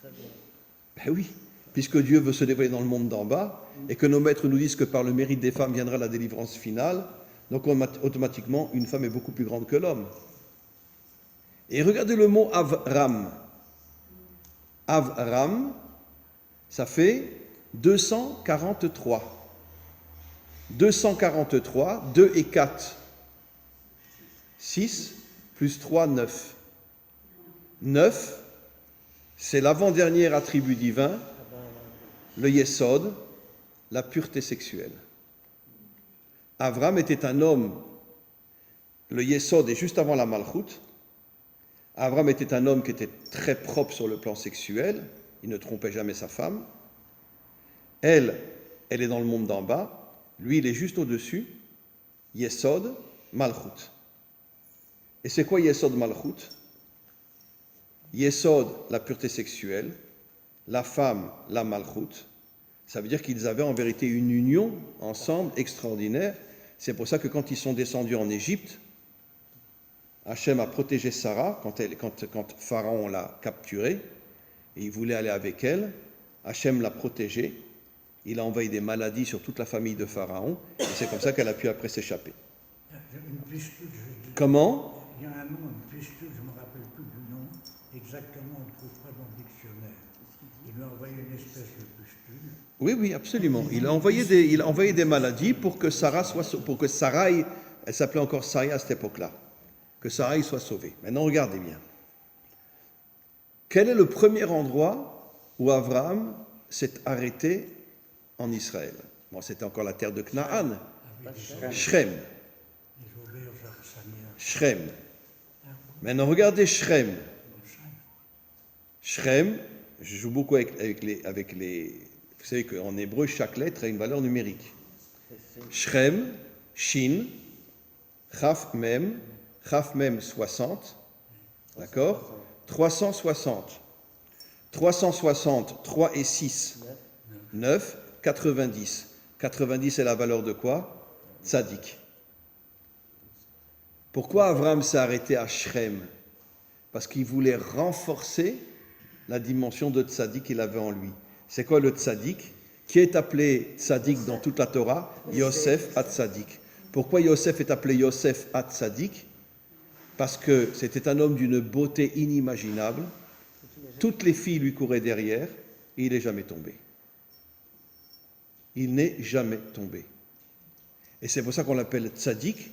Ben oui. Puisque Dieu veut se dévoiler dans le monde d'en bas, et que nos maîtres nous disent que par le mérite des femmes viendra la délivrance finale, donc automatiquement, une femme est beaucoup plus grande que l'homme. Et regardez le mot Avram. Avram, ça fait 243. 243, 2 et 4, 6, plus 3, 9. 9, c'est l'avant-dernier attribut divin, le Yesod, la pureté sexuelle. Avram était un homme, le Yesod est juste avant la Malchut. Avram était un homme qui était très propre sur le plan sexuel, il ne trompait jamais sa femme. Elle est dans le monde d'en bas, lui il est juste au-dessus, Yesod, Malchut. Et c'est quoi Yesod, Malchut? Yesod, la pureté sexuelle, la femme, la Malchut. Ça veut dire qu'ils avaient en vérité une union ensemble extraordinaire. C'est pour ça que quand ils sont descendus en Égypte, Hachem a protégé Sarah quand Pharaon l'a capturée et il voulait aller avec elle. Hachem l'a protégée. Il a envoyé des maladies sur toute la famille de Pharaon et c'est comme ça qu'elle a pu après s'échapper. Une pistule, je dis. Comment? Il y a un nom, une pistule, je ne me rappelle plus du nom. Exactement, on ne trouve pas dans le dictionnaire. Il lui a envoyé une espèce de pistule. Oui, oui, absolument. Il a envoyé des maladies pour que Sarai, elle s'appelait encore Sarai à cette époque-là, que Sarai soit sauvée. Maintenant, regardez bien. Quel est le premier endroit où Abraham s'est arrêté en Israël? Bon, c'était encore la terre de Canaan. Shrem. Les auberges arsanières. Shrem. Maintenant, regardez Shrem. Shrem, je joue beaucoup avec les. Vous savez qu'en hébreu, chaque lettre a une valeur numérique. Shrem, Shin, Chaf Mem 60, d'accord? 360. 360, 3 et 6, 9, 90. 90 c'est la valeur de quoi? Tzadik. Pourquoi Abraham s'est arrêté à Shrem? Parce qu'il voulait renforcer la dimension de tzaddik qu'il avait en lui. C'est quoi le tzaddik? Qui est appelé tzaddik dans toute la Torah? Yosef at-tzaddik. Pourquoi Yosef est appelé Yosef at-tzaddik? Parce que c'était un homme d'une beauté inimaginable. Toutes les filles lui couraient derrière et il n'est jamais tombé. Il n'est jamais tombé. Et c'est pour ça qu'on l'appelle tzaddik.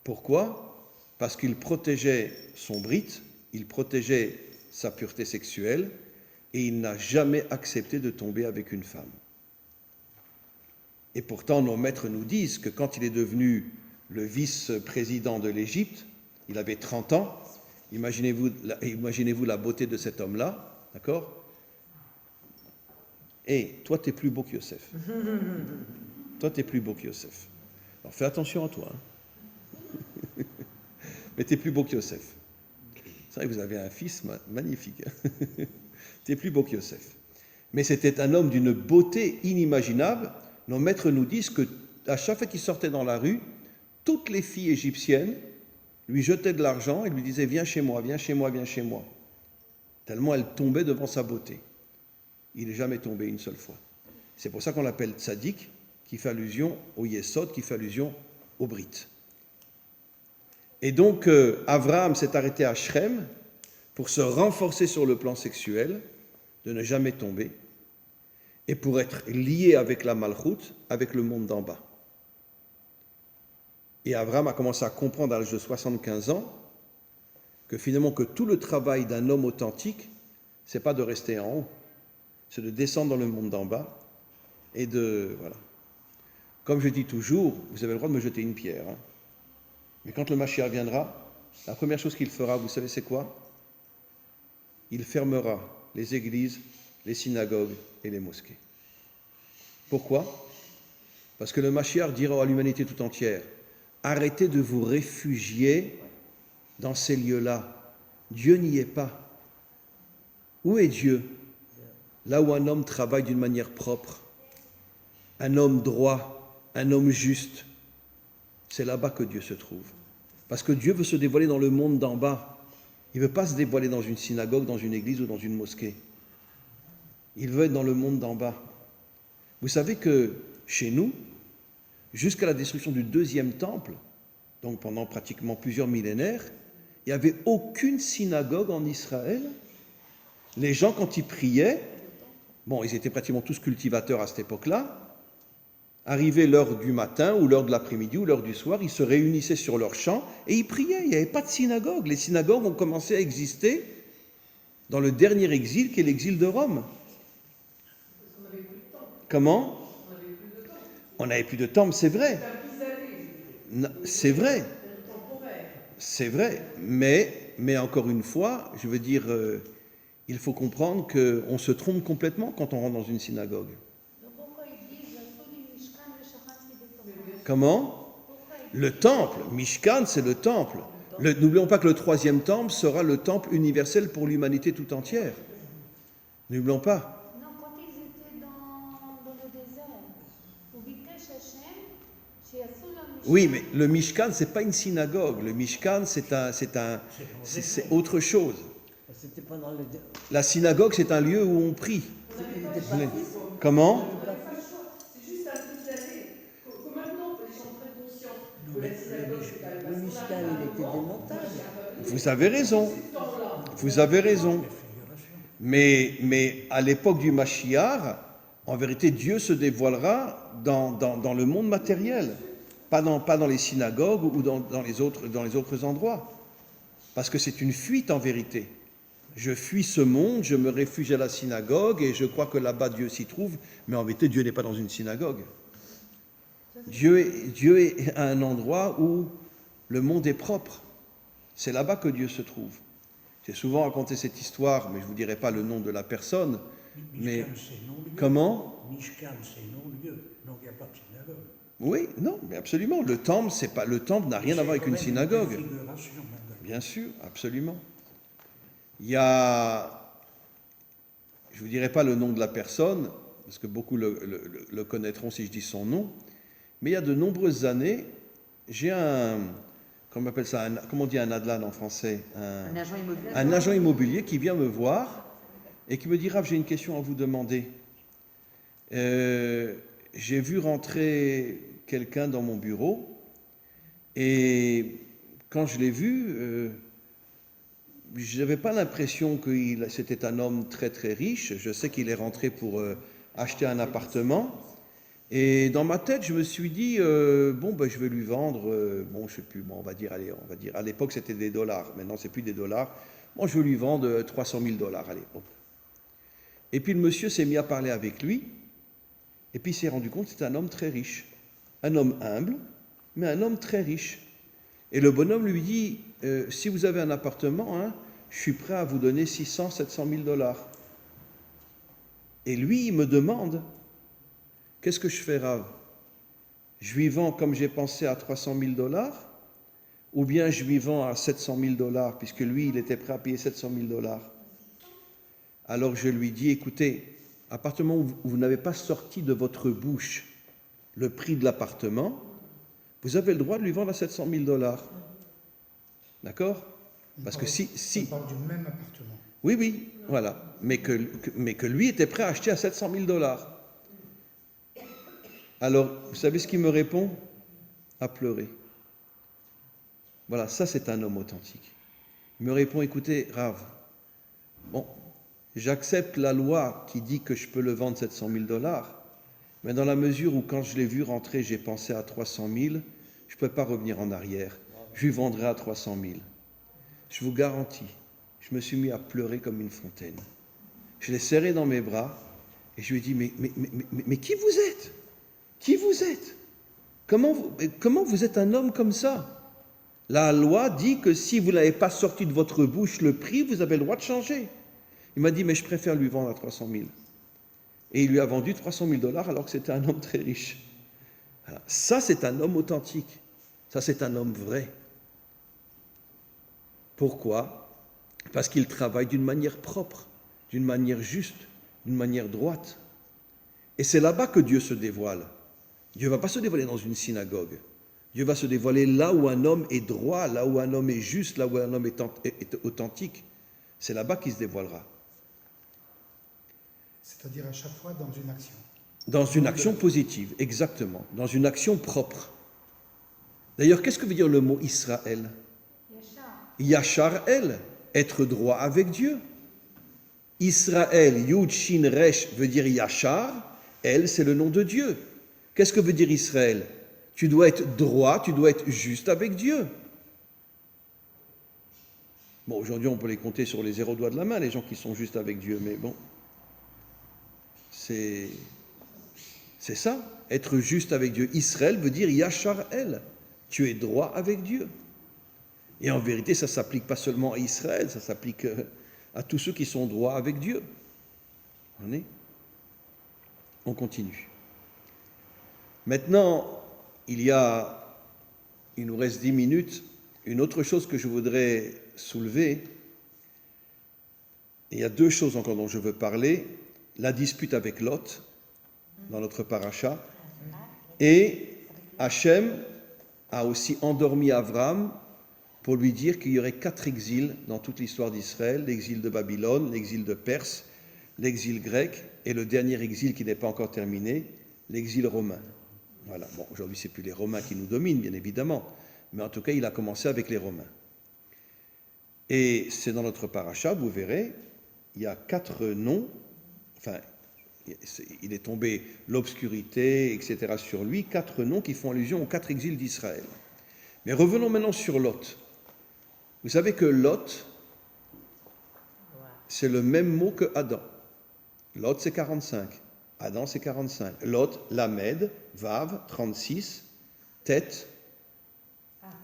Pourquoi? Parce qu'il protégeait son brit, il protégeait sa pureté sexuelle et il n'a jamais accepté de tomber avec une femme. Et pourtant, nos maîtres nous disent que quand il est devenu le vice-président de l'Égypte, il avait 30 ans, imaginez-vous la beauté de cet homme-là, d'accord? Et toi, tu es plus beau que Yosef. Toi, tu es plus beau que Yosef. Alors fais attention à toi. Hein. Mais tu es plus beau que Yosef. C'est vrai que vous avez un fils magnifique. Tu es plus beau que Yosef. Mais c'était un homme d'une beauté inimaginable. Nos maîtres nous disent qu'à chaque fois qu'il sortait dans la rue, toutes les filles égyptiennes lui jetaient de l'argent et lui disaient « Viens chez moi, viens chez moi, viens chez moi ». Tellement elles tombaient devant sa beauté. Il n'est jamais tombé une seule fois. C'est pour ça qu'on l'appelle tzaddik, qui fait allusion au yesod, qui fait allusion au brit. Et donc, Abraham s'est arrêté à Shrem pour se renforcer sur le plan sexuel, de ne jamais tomber, et pour être lié avec la malchoute, avec le monde d'en bas. Et Abraham a commencé à comprendre à l'âge de 75 ans que finalement que tout le travail d'un homme authentique, c'est pas de rester en haut, c'est de descendre dans le monde d'en bas et de... Voilà. Comme je dis toujours, vous avez le droit de me jeter une pierre. Hein. Mais quand le Mashiach viendra, la première chose qu'il fera, vous savez c'est quoi? Il fermera les églises, les synagogues et les mosquées. Pourquoi? Parce que le Mashiach dira à l'humanité tout entière, arrêtez de vous réfugier dans ces lieux-là. Dieu n'y est pas. Où est Dieu? Là où un homme travaille d'une manière propre, un homme droit, un homme juste, c'est là-bas que Dieu se trouve. Parce que Dieu veut se dévoiler dans le monde d'en bas. Il ne veut pas se dévoiler dans une synagogue, dans une église ou dans une mosquée. Il veut être dans le monde d'en bas. Vous savez que chez nous, jusqu'à la destruction du deuxième temple, donc pendant pratiquement plusieurs millénaires, il n'y avait aucune synagogue en Israël. Les gens, quand ils priaient, bon, ils étaient pratiquement tous cultivateurs à cette époque-là, arrivait l'heure du matin ou l'heure de l'après-midi ou l'heure du soir, ils se réunissaient sur leur champ et ils priaient. Il n'y avait pas de synagogue. Les synagogues ont commencé à exister dans le dernier exil qui est l'exil de Rome. Comment? On n'avait plus de temple, c'est vrai. C'est vrai. C'est vrai. Mais encore une fois, je veux dire, il faut comprendre qu'on se trompe complètement quand on rentre dans une synagogue. Comment? Le temple, Mishkan, c'est le temple. N'oublions pas que le troisième temple sera le temple universel pour l'humanité tout entière. N'oublions pas. Non, quand ils étaient dans le désert, au Bikesh Hashem, chez Asulam Oui, mais le Mishkan, c'est pas une synagogue. Le Mishkan, c'est autre chose. C'était pendant le. La synagogue, c'est un lieu où on prie. Il était pas fils. Comment? C'est juste un truc d'année. Comme maintenant, les gens prennent conscience que la synagogue, c'est pas Le Mishkan, il était démontable. Vous avez raison. Vous avez raison. Mais à l'époque du Mashiach, en vérité, Dieu se dévoilera dans le monde matériel, pas dans les synagogues ou dans les autres endroits. Parce que c'est une fuite en vérité. Je fuis ce monde, je me réfugie à la synagogue et je crois que là-bas Dieu s'y trouve, mais en vérité Dieu n'est pas dans une synagogue. Dieu est à un endroit où le monde est propre. C'est là-bas que Dieu se trouve. J'ai souvent raconté cette histoire, mais je ne vous dirai pas le nom de la personne. Mais Mishkan, c'est non-lieu. comment? Mishkan, c'est non-lieu, donc il n'y a pas de synagogue. Oui, non, mais absolument. Le temple n'a rien à voir avec une synagogue. Figuration, maintenant. Bien sûr, absolument. Il y a, je ne vous dirai pas le nom de la personne, parce que beaucoup le connaîtront si je dis son nom, mais il y a de nombreuses années, j'ai comment on appelle ça, comment on dit un adlan en français? Un agent immobilier. Un agent immobilier qui vient me voir et qui me dit, Rav, j'ai une question à vous demander. J'ai vu rentrer quelqu'un dans mon bureau et quand je l'ai vu, je n'avais pas l'impression que c'était un homme très très riche. Je sais qu'il est rentré pour acheter un appartement. Et dans ma tête, je me suis dit, je vais lui vendre, je sais plus, on va dire, à l'époque c'était des dollars, maintenant c'est plus des dollars. Bon, je vais lui vendre 300 000 dollars, allez. Bon. Et puis le monsieur s'est mis à parler avec lui, et puis il s'est rendu compte que c'était un homme très riche. Un homme humble, mais un homme très riche. Et le bonhomme lui dit, si vous avez un appartement, je suis prêt à vous donner 600, 700 000 dollars. Et lui, il me demande, qu'est-ce que je fais, Rav? Je lui vends comme j'ai pensé à 300 000 dollars, ou bien je lui vends à 700 000 dollars, puisque lui, il était prêt à payer 700 000 dollars. Alors je lui dis, écoutez, à partir du moment où vous n'avez pas sorti de votre bouche le prix de l'appartement, vous avez le droit de lui vendre à 700 000 dollars. D'accord? Parce que On parle du même appartement. Oui, voilà. Mais que lui était prêt à acheter à 700 000 dollars. Alors, vous savez ce qu'il me répond? À pleurer. Voilà, ça c'est un homme authentique. Il me répond, écoutez, Rav, bon, j'accepte la loi qui dit que je peux le vendre 700 000 dollars, mais dans la mesure où quand je l'ai vu rentrer, j'ai pensé à 300 000, je ne peux pas revenir en arrière. Je lui vendrai à 300 000. Je vous garantis, je me suis mis à pleurer comme une fontaine. Je l'ai serré dans mes bras et je lui ai dit, mais qui vous êtes? Qui vous êtes? Comment vous êtes un homme comme ça? La loi dit que si vous n'avez pas sorti de votre bouche le prix, vous avez le droit de changer. Il m'a dit, mais je préfère lui vendre à 300 000. Et il lui a vendu 300 000 dollars alors que c'était un homme très riche. Alors, ça, c'est un homme authentique. Ça, c'est un homme vrai. Pourquoi? Parce qu'il travaille d'une manière propre, d'une manière juste, d'une manière droite. Et c'est là-bas que Dieu se dévoile. Dieu ne va pas se dévoiler dans une synagogue. Dieu va se dévoiler là où un homme est droit, là où un homme est juste, là où un homme est authentique. C'est là-bas qu'il se dévoilera. C'est-à-dire à chaque fois dans une action. Dans une action positive, exactement. Dans une action propre. D'ailleurs, qu'est-ce que veut dire le mot Israël? Yachar El, être droit avec Dieu. Israël, Yud, Shin, Resh veut dire Yachar, El, c'est le nom de Dieu. Qu'est-ce que veut dire Israël? Tu dois être droit, tu dois être juste avec Dieu. Bon, aujourd'hui, on peut les compter sur les 0 doigts de la main, les gens qui sont justes avec Dieu, mais bon, c'est ça, être juste avec Dieu. Israël veut dire Yachar El, tu es droit avec Dieu. Et en vérité, ça ne s'applique pas seulement à Israël, ça s'applique à tous ceux qui sont droits avec Dieu. On continue. Maintenant, il nous reste 10 minutes, une autre chose que je voudrais soulever. Il y a 2 choses encore dont je veux parler. La dispute avec Lot, dans notre paracha, et Hachem a aussi endormi Abraham pour lui dire qu'il y aurait 4 exils dans toute l'histoire d'Israël, l'exil de Babylone, l'exil de Perse, l'exil grec et le dernier exil qui n'est pas encore terminé, l'exil romain. Voilà. Bon, aujourd'hui, ce n'est plus les Romains qui nous dominent, bien évidemment, mais en tout cas, il a commencé avec les Romains. Et c'est dans notre paracha, vous verrez, il y a 4 noms, enfin, il est tombé l'obscurité, etc. sur lui, 4 noms qui font allusion aux 4 exils d'Israël. Mais revenons maintenant sur Lot. Vous savez que Lot, c'est le même mot que Adam. Lot, c'est 45. Adam, c'est 45. Lot, Lamed, Vav, 36, Tête,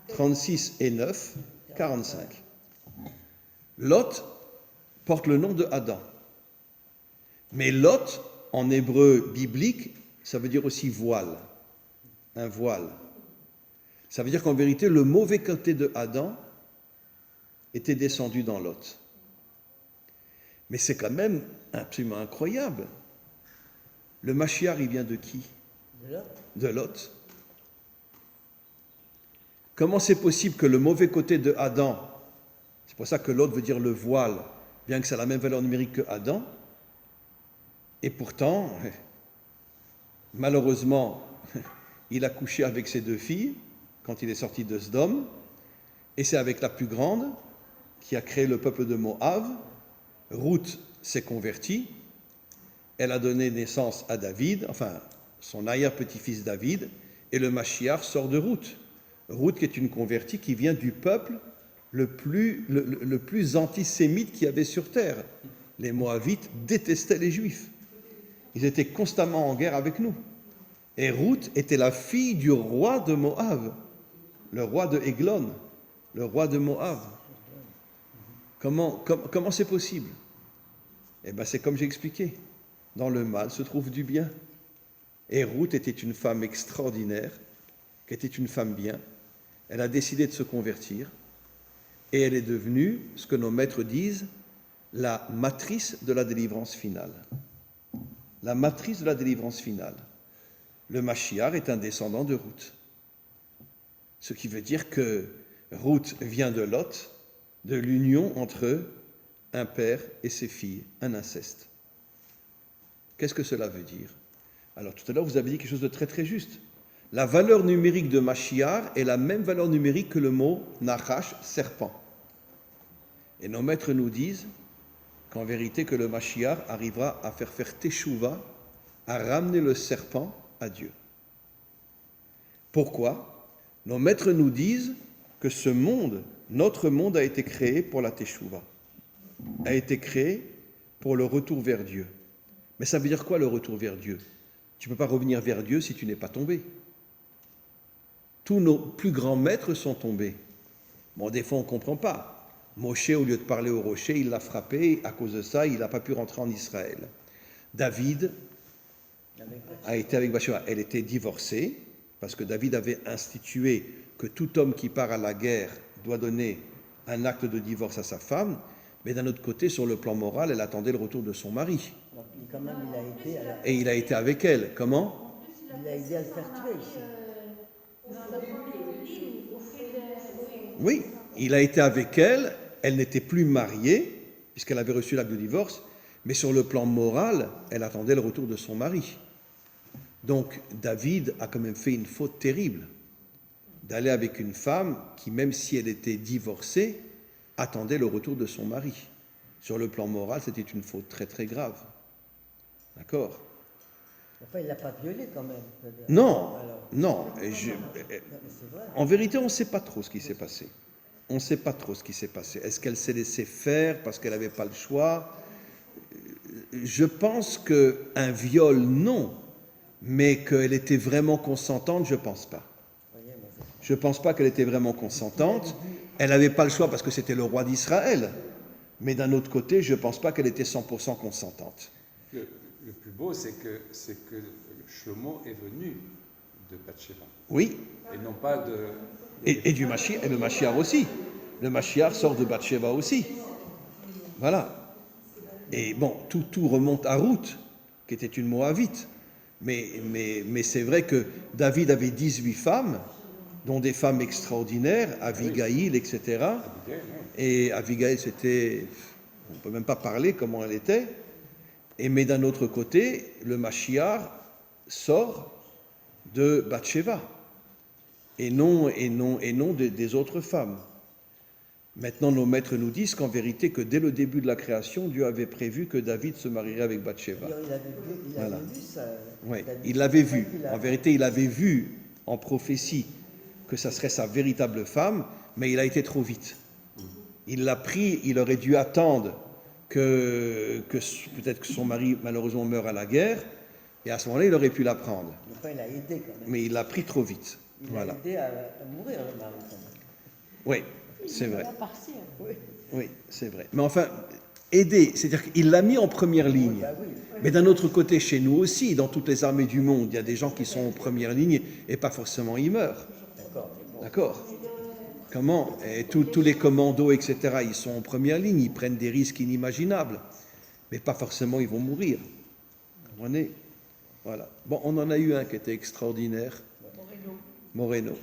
36 et 9, 45. Lot porte le nom de Adam. Mais Lot, en hébreu biblique, ça veut dire aussi voile. Un voile. Ça veut dire qu'en vérité, le mauvais côté de Adam était descendu dans Lot. Mais c'est quand même absolument incroyable. Le Mashiach, il vient de qui? De Lot. Comment c'est possible que le mauvais côté de Adam, c'est pour ça que Lot veut dire le voile, bien que ça a la même valeur numérique que Adam, et pourtant, malheureusement, il a couché avec ses 2 filles quand il est sorti de Sodome, et c'est avec la plus grande qui a créé le peuple de Moab. Ruth s'est convertie, elle a donné naissance à David, enfin son arrière-petit-fils David, et le Mashiach sort de Ruth. Ruth qui est une convertie qui vient du peuple le plus antisémite qu'il y avait sur terre. Les Moabites détestaient les Juifs. Ils étaient constamment en guerre avec nous. Et Ruth était la fille du roi de Moab, le roi de Églon, le roi de Moab. Comment c'est possible? Eh bien, c'est comme j'ai expliqué. Dans le mal se trouve du bien. Et Ruth était une femme extraordinaire, qui était une femme bien. Elle a décidé de se convertir. Et elle est devenue, ce que nos maîtres disent, la matrice de la délivrance finale. La matrice de la délivrance finale. Le Mashiach est un descendant de Ruth. Ce qui veut dire que Ruth vient de Lot, de l'union entre un père et ses filles, un inceste. Qu'est-ce que cela veut dire? Alors tout à l'heure, vous avez dit quelque chose de très très juste. La valeur numérique de Mashiach est la même valeur numérique que le mot Nachash, serpent. Et nos maîtres nous disent qu'en vérité que le Mashiach arrivera à faire teshuva, à ramener le serpent à Dieu. Pourquoi? Nos maîtres nous disent que ce monde, notre monde a été créé pour la teshuva, a été créé pour le retour vers Dieu. Mais ça veut dire quoi le retour vers Dieu? Tu ne peux pas revenir vers Dieu si tu n'es pas tombé. Tous nos plus grands maîtres sont tombés. Bon, des fois on ne comprend pas. Moshe, au lieu de parler au rocher, il l'a frappé. À cause de ça, il n'a pas pu rentrer en Israël. David a été avec Bathsheba. Elle était divorcée, parce que David avait institué que tout homme qui part à la guerre doit donner un acte de divorce à sa femme. Mais d'un autre côté, sur le plan moral, elle attendait le retour de son mari. Donc, quand même, il a été Et il a été avec elle. Comment? il a aidé à le faire tuer aussi. Oui, il a été avec elle. Elle n'était plus mariée, puisqu'elle avait reçu l'acte de divorce. Mais sur le plan moral, elle attendait le retour de son mari. Donc, David a quand même fait une faute terrible d'aller avec une femme qui, même si elle était divorcée, attendait le retour de son mari. Sur le plan moral, c'était une faute très très grave. D'accord? Enfin, il ne l'a pas violée quand même. Non, Alors, non. mais c'est vrai. En vérité, on ne sait pas trop ce qui s'est passé. On ne sait pas trop ce qui s'est passé. Est-ce qu'elle s'est laissée faire parce qu'elle n'avait pas le choix? Je pense qu'un viol, non. Mais qu'elle était vraiment consentante, je ne pense pas. Je ne pense pas qu'elle était vraiment consentante. Elle n'avait pas le choix parce que c'était le roi d'Israël. Mais d'un autre côté, je ne pense pas qu'elle était 100% consentante. Le plus beau, c'est que Shlomo est venu de Bathsheba. Oui. Et non pas de... Et du Mashiach, et le Mashiach aussi. Le Mashiach sort de Bathsheba aussi. Voilà. Et bon, tout remonte à Ruth, qui était une Moabite. Mais c'est vrai que David avait 18 femmes, dont des femmes extraordinaires, Abigail, etc. Et Abigail, c'était, on ne peut même pas parler comment elle était. Mais d'un autre côté, le Mashiach sort de Bathsheba et non des autres femmes. Maintenant, nos maîtres nous disent qu'en vérité, que dès le début de la création, Dieu avait prévu que David se marierait avec Bathsheba. Il avait vu ça. Oui, il l'avait vu. En vérité, il avait vu en prophétie que ça serait sa véritable femme, mais il a été trop vite. Il l'a pris, il aurait dû attendre que peut-être que son mari malheureusement meure à la guerre, et à ce moment-là, il aurait pu la prendre. Enfin, il a aidé quand même. Mais il l'a pris trop vite. Il a aidé à mourir, le mari, quand même. Oui, c'est vrai. À partir. Oui, c'est vrai. Mais enfin, aider, c'est-à-dire qu'il l'a mis en première ligne. Mais d'un autre côté, chez nous aussi, dans toutes les armées du monde, il y a des gens qui sont en première ligne et pas forcément ils meurent. D'accord. Comment? Et tous les commandos, etc., ils sont en première ligne, ils prennent des risques inimaginables. Mais pas forcément ils vont mourir. Vous comprenez? Voilà. Bon, on en a eu un qui était extraordinaire. Moreno.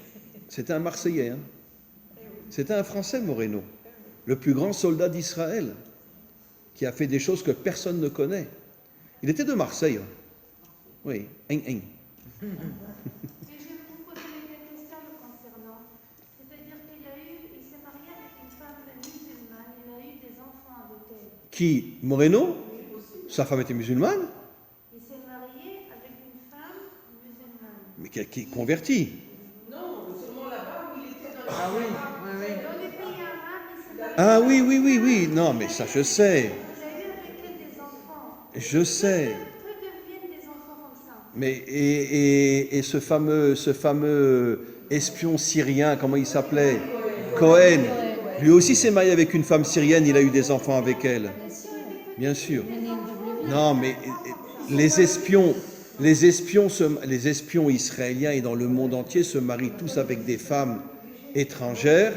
C'était un Marseillais. Hein. C'était un Français, Moreno. Le plus grand soldat d'Israël, qui a fait des choses que personne ne connaît. Il était de Marseille. Hein. Oui, Et je vais vous poser une question le concernant. C'est-à-dire il s'est marié avec une femme musulmane, il a eu des enfants avec elle. Qui? Moreno? Sa femme était musulmane? Il s'est marié avec une femme musulmane. Mais qui est convertie? Non, seulement là-bas où il était dans Ah oui, Dans les pays arabes, il s'est marié. Ah oui. Non, mais ça, je sais. Il a eu avec elle des enfants. Je sais. Que deviennent des enfants comme ça? Mais et ce fameux espion syrien, comment il s'appelait? Cohen. Lui aussi s'est marié avec une femme syrienne, il a eu des enfants avec elle. Bien sûr. Non, mais les espions israéliens et dans le monde entier se marient tous avec des femmes étrangères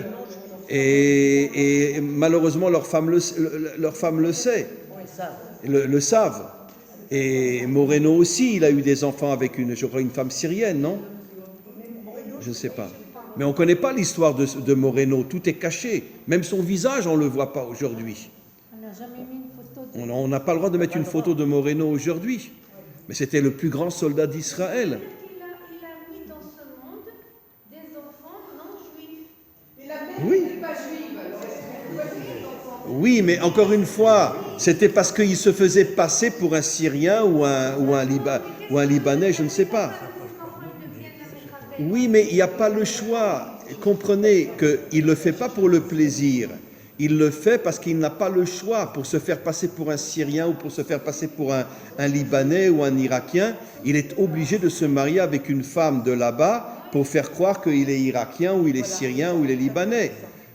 et malheureusement leur femme le sait, le savent. Et Moreno aussi, il a eu des enfants avec je crois, une femme syrienne, non? Je ne sais pas. Mais on ne connaît pas l'histoire de Moreno, tout est caché. Même son visage, on ne le voit pas aujourd'hui. On n'a jamais mis une photo de... On n'a pas le droit de mettre une photo de Moreno aujourd'hui. Mais c'était le plus grand soldat d'Israël. Il a mis dans ce monde des enfants non juifs. Mais la mère Oui. n'est pas juive, alors est-ce qu'on peut choisir les enfants? Oui, mais encore une fois, c'était parce qu'il se faisait passer pour un Syrien ou un Libanais, je ne sais pas. Oui, mais il n'y a pas le choix. Comprenez qu'il ne le fait pas pour le plaisir. Il le fait parce qu'il n'a pas le choix pour se faire passer pour un Syrien ou pour se faire passer pour un Libanais ou un Irakien. Il est obligé de se marier avec une femme de là-bas pour faire croire qu'il est Irakien ou il est Syrien ou il est Libanais.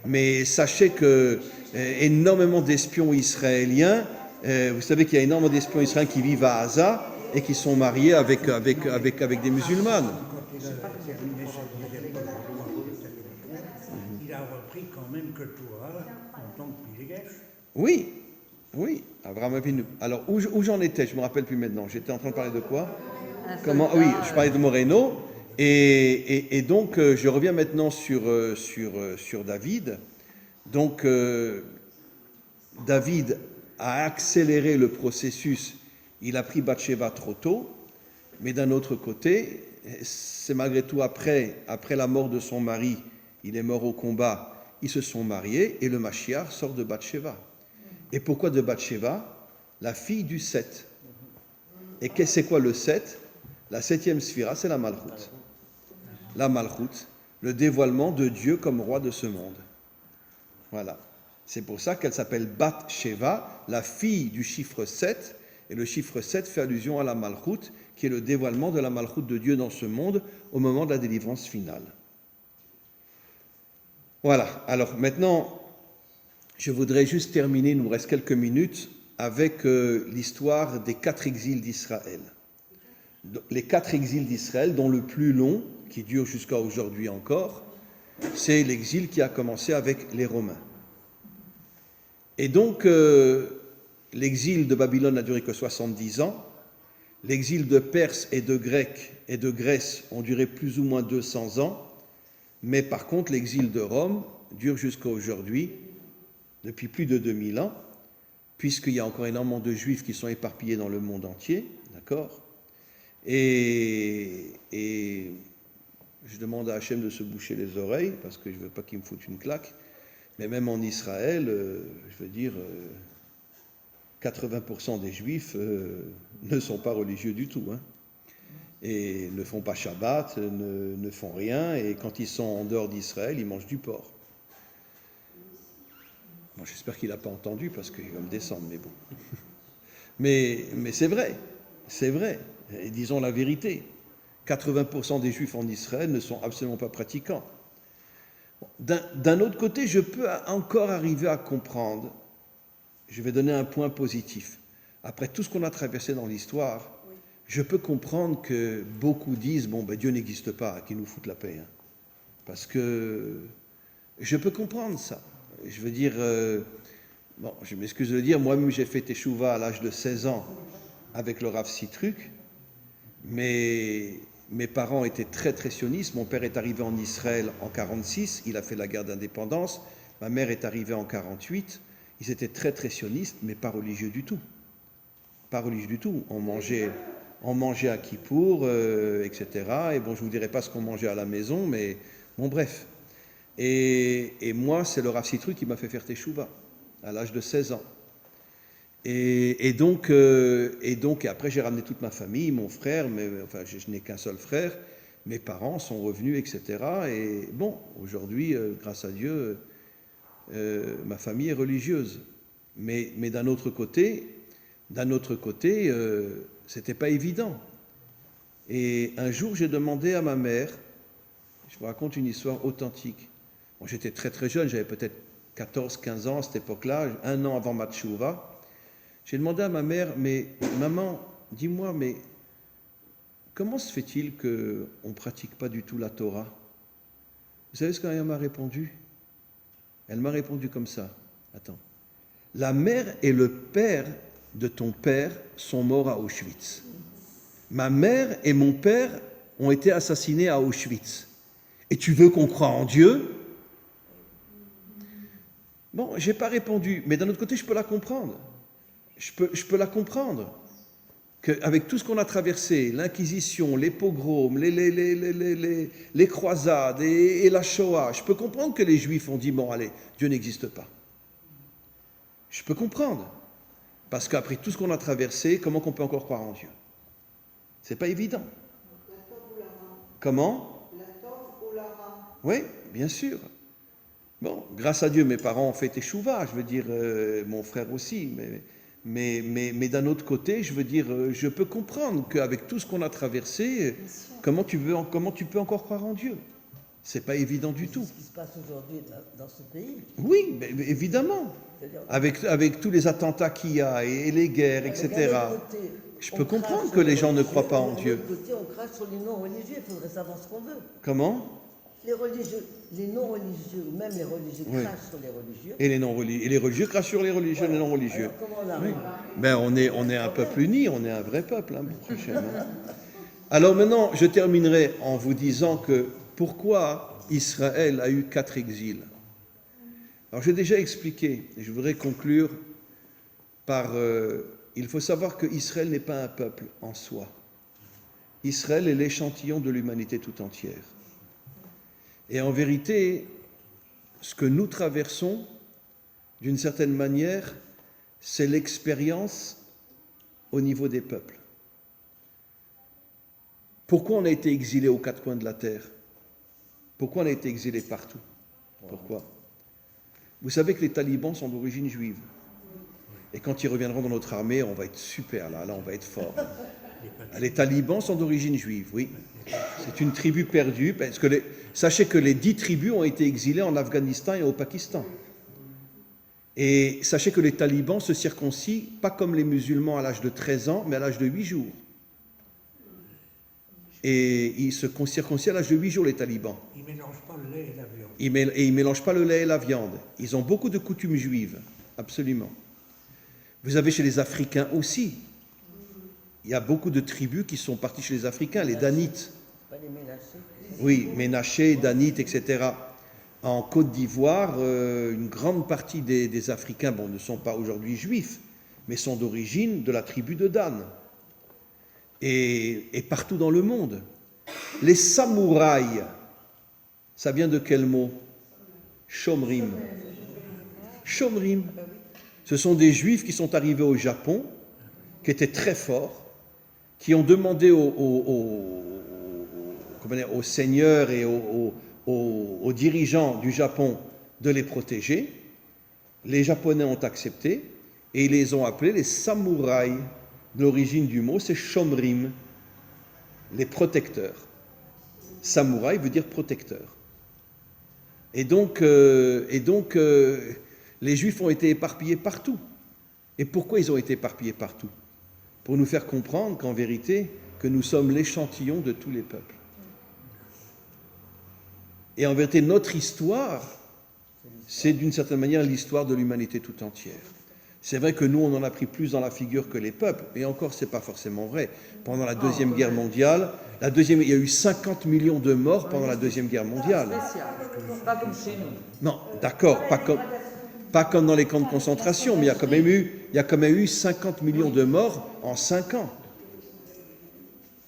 Mais sachez que énormément d'espions israéliens, vous savez qu'il y a énormément d'espions israéliens qui vivent à Gaza et qui sont mariés avec des musulmanes. Il a repris quand même que toi, en tant que Pilégesh. Oui, Abraham Avinu. Alors, où j'en étais? Je ne me rappelle plus maintenant. J'étais en train de parler de quoi? Oui, je parlais de Moreno. Et donc, je reviens maintenant sur David. Donc, David a accéléré le processus. Il a pris Bathsheba trop tôt. Mais d'un autre côté, c'est malgré tout après la mort de son mari, il est mort au combat, ils se sont mariés et le Mashiach sort de Bathsheba. Et pourquoi de Bathsheba? La fille du Seth. Et c'est quoi le Seth? La 7e sphira, c'est la Malchut. La Malchut, le dévoilement de Dieu comme roi de ce monde. Voilà. C'est pour ça qu'elle s'appelle Bathsheba, la fille du chiffre 7. Et le chiffre 7 fait allusion à la Malchut, qui est le dévoilement de la Malchut de Dieu dans ce monde au moment de la délivrance finale. Voilà. Alors maintenant, je voudrais juste terminer, il nous reste quelques minutes, avec l'histoire des 4 exils d'Israël. Les 4 exils d'Israël, dont le plus long, qui dure jusqu'à aujourd'hui encore, c'est l'exil qui a commencé avec les Romains. Et donc, l'exil de Babylone n'a duré que 70 ans. L'exil de Perse et de Grèce ont duré plus ou moins 200 ans. Mais par contre, l'exil de Rome dure jusqu'à aujourd'hui, depuis plus de 2000 ans, puisqu'il y a encore énormément de juifs qui sont éparpillés dans le monde entier, d'accord? Et je demande à Hachem de se boucher les oreilles, parce que je ne veux pas qu'il me foute une claque, mais même en Israël, je veux dire, 80% des juifs ne sont pas religieux du tout, hein, et ne font pas Shabbat, ne font rien, et quand ils sont en dehors d'Israël, ils mangent du porc. Bon, j'espère qu'il n'a pas entendu, parce qu'il va me descendre, mais bon. Mais c'est vrai, et disons la vérité. 80% des juifs en Israël ne sont absolument pas pratiquants. D'un autre côté, je peux encore arriver à comprendre, je vais donner un point positif. Après tout ce qu'on a traversé dans l'histoire, je peux comprendre que beaucoup disent, bon, ben, Dieu n'existe pas, qu'il nous foute la paix. Hein. Parce que je peux comprendre ça. Je veux dire, bon, je m'excuse de le dire, moi-même j'ai fait Teshuvah à l'âge de 16 ans avec le Rav Sitruk, mais mes parents étaient très très sionistes. Mon père est arrivé en Israël en 1946, il a fait la guerre d'indépendance. Ma mère est arrivée en 1948. Ils étaient très très sionistes, mais pas religieux du tout. Pas religieux du tout. On mangeait à Kippour, etc. Et bon, je ne vous dirai pas ce qu'on mangeait à la maison, mais bon, bref. Et moi, c'est le Rav Sitruk qui m'a fait faire Teshuvah à l'âge de 16 ans. Et donc, après, j'ai ramené toute ma famille, mon frère, mais enfin, je n'ai qu'un seul frère, mes parents sont revenus, etc. Et bon, aujourd'hui, grâce à Dieu, ma famille est religieuse. Mais d'un autre côté, c'était pas évident. Et un jour, j'ai demandé à ma mère, je vous raconte une histoire authentique. Bon, j'étais très très jeune, j'avais peut-être 14-15 ans à cette époque-là, un an avant ma tchouva. J'ai demandé à ma mère, mais maman, dis-moi, mais comment se fait-il qu'on ne pratique pas du tout la Torah? Vous savez ce qu'elle m'a répondu? Elle m'a répondu comme ça. Attends. La mère et le père de ton père sont morts à Auschwitz. Ma mère et mon père ont été assassinés à Auschwitz. Et tu veux qu'on croie en Dieu? Bon, je n'ai pas répondu, mais d'un autre côté, je peux la comprendre. Je peux la comprendre, qu'avec tout ce qu'on a traversé, l'Inquisition, les pogroms, les croisades et la Shoah, je peux comprendre que les Juifs ont dit, bon allez, Dieu n'existe pas. Je peux comprendre, parce qu'après tout ce qu'on a traversé, comment qu'on peut encore croire en Dieu? C'est pas évident. Comment? Oui, bien sûr. Bon, grâce à Dieu, mes parents ont fait Teshuvah, je veux dire, mon frère aussi, mais d'un autre côté, je veux dire, je peux comprendre qu'avec tout ce qu'on a traversé, comment tu peux encore croire en Dieu? C'est pas évident du tout. C'est ce qui se passe aujourd'hui dans ce pays. Oui, mais évidemment. Avec tous les attentats qu'il y a et les guerres, etc. Je peux comprendre que les gens ne croient pas en Dieu. De l'autre côté, on crache sur les non-religieux, il faudrait savoir ce qu'on veut. Comment? Les non-religieux, ou même les religieux crachent sur les religieux. Et les religieux crachent sur les religieux, les non-religieux. Alors, comment on a... Oui. Ben, on est un peuple uni, on est un vrai peuple, hein, prochainement. Alors maintenant, je terminerai en vous disant que pourquoi Israël a eu 4 exils. Alors j'ai déjà expliqué, et je voudrais conclure par... il faut savoir que Israël n'est pas un peuple en soi. Israël est l'échantillon de l'humanité tout entière. Et en vérité, ce que nous traversons, d'une certaine manière, c'est l'expérience au niveau des peuples. Pourquoi on a été exilé aux 4 coins de la terre? Pourquoi on a été exilé partout? Pourquoi? Vous savez que les talibans sont d'origine juive. Et quand ils reviendront dans notre armée, on va être super, là on va être fort. Les talibans sont d'origine juive, oui. C'est une tribu perdue, parce que sachez que les 10 tribus ont été exilées en Afghanistan et au Pakistan. Et sachez que les talibans se circoncisent, pas comme les musulmans à l'âge de 13 ans, mais à l'âge de 8 jours. Et ils se circoncisent à l'âge de 8 jours, les talibans. Ils ne mélangent pas le lait et la viande. Et ils ne mélangent pas le lait et la viande. Ils ont beaucoup de coutumes juives, absolument. Vous avez chez les Africains aussi. Il y a beaucoup de tribus qui sont parties chez les Africains, les Danites. Pas les Ménachés. Oui, Ménaché, Danite, etc. En Côte d'Ivoire, une grande partie des Africains, bon, ne sont pas aujourd'hui juifs, mais sont d'origine de la tribu de Dan. Et partout dans le monde. Les samouraïs, ça vient de quel mot? Shomrim. Shomrim. Ce sont des juifs qui sont arrivés au Japon, qui étaient très forts, qui ont demandé aux seigneurs et aux dirigeants du Japon de les protéger. Les Japonais ont accepté et ils les ont appelés les samouraïs. L'origine du mot, c'est Shomrim, les protecteurs. Samouraï veut dire protecteur. Et donc, les Juifs ont été éparpillés partout. Et pourquoi ils ont été éparpillés partout? Pour nous faire comprendre qu'en vérité, que nous sommes l'échantillon de tous les peuples. Et en vérité, notre histoire, c'est d'une certaine manière l'histoire de l'humanité tout entière. C'est vrai que nous, on en a pris plus dans la figure que les peuples, et encore, c'est pas forcément vrai. Pendant la Deuxième Guerre mondiale, il y a eu 50 millions de morts pendant la Deuxième Guerre mondiale. Pas comme chez nous. Non, d'accord, pas comme dans les camps de concentration, mais il y a quand même eu 50 millions de morts en 5 ans.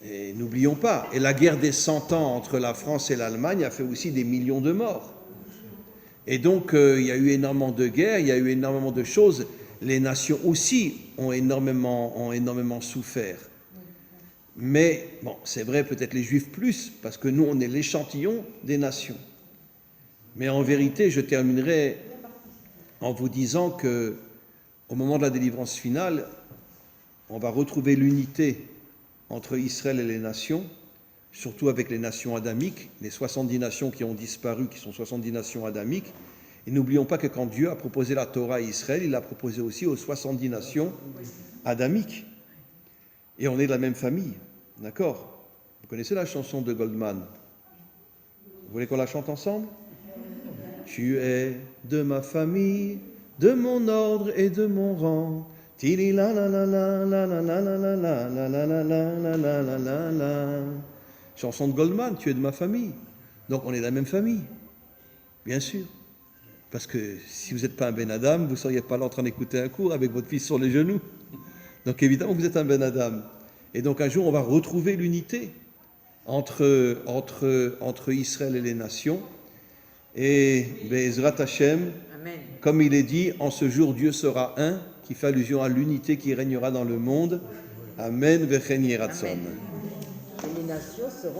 Et n'oublions pas, et la guerre des 100 ans entre la France et l'Allemagne a fait aussi des millions de morts. Et donc, il y a eu énormément de guerres, il y a eu énormément de choses. Les nations aussi ont énormément souffert. Mais, bon, c'est vrai, peut-être les Juifs plus, parce que nous, on est l'échantillon des nations. Mais en vérité, je terminerai en vous disant que, au moment de la délivrance finale, on va retrouver l'unité entre Israël et les nations, surtout avec les nations adamiques, les 70 nations qui ont disparu, qui sont 70 nations adamiques. Et n'oublions pas que quand Dieu a proposé la Torah à Israël, il l'a proposé aussi aux 70 nations adamiques. Et on est de la même famille, d'accord? Vous connaissez la chanson de Goldman? Vous voulez qu'on la chante ensemble? Tu es de ma famille, de mon ordre et de mon rang. Tili la la la la la la la la la la la la la la la la la la. Chanson de Goldman, tu es de ma famille. Donc on est de la même famille, bien sûr. Parce que si vous n'êtes pas un Ben Adam, vous ne seriez pas là en train d'écouter un cours avec votre fils sur les genoux. Donc évidemment, vous êtes un Ben Adam. Et donc un jour, on va retrouver l'unité entre Israël et les nations. Et Be'ezrat Hashem, comme il est dit, en ce jour, Dieu sera un, qui fait allusion à l'unité qui régnera dans le monde. Amen, Vechen Yeratzon. Et les nations seront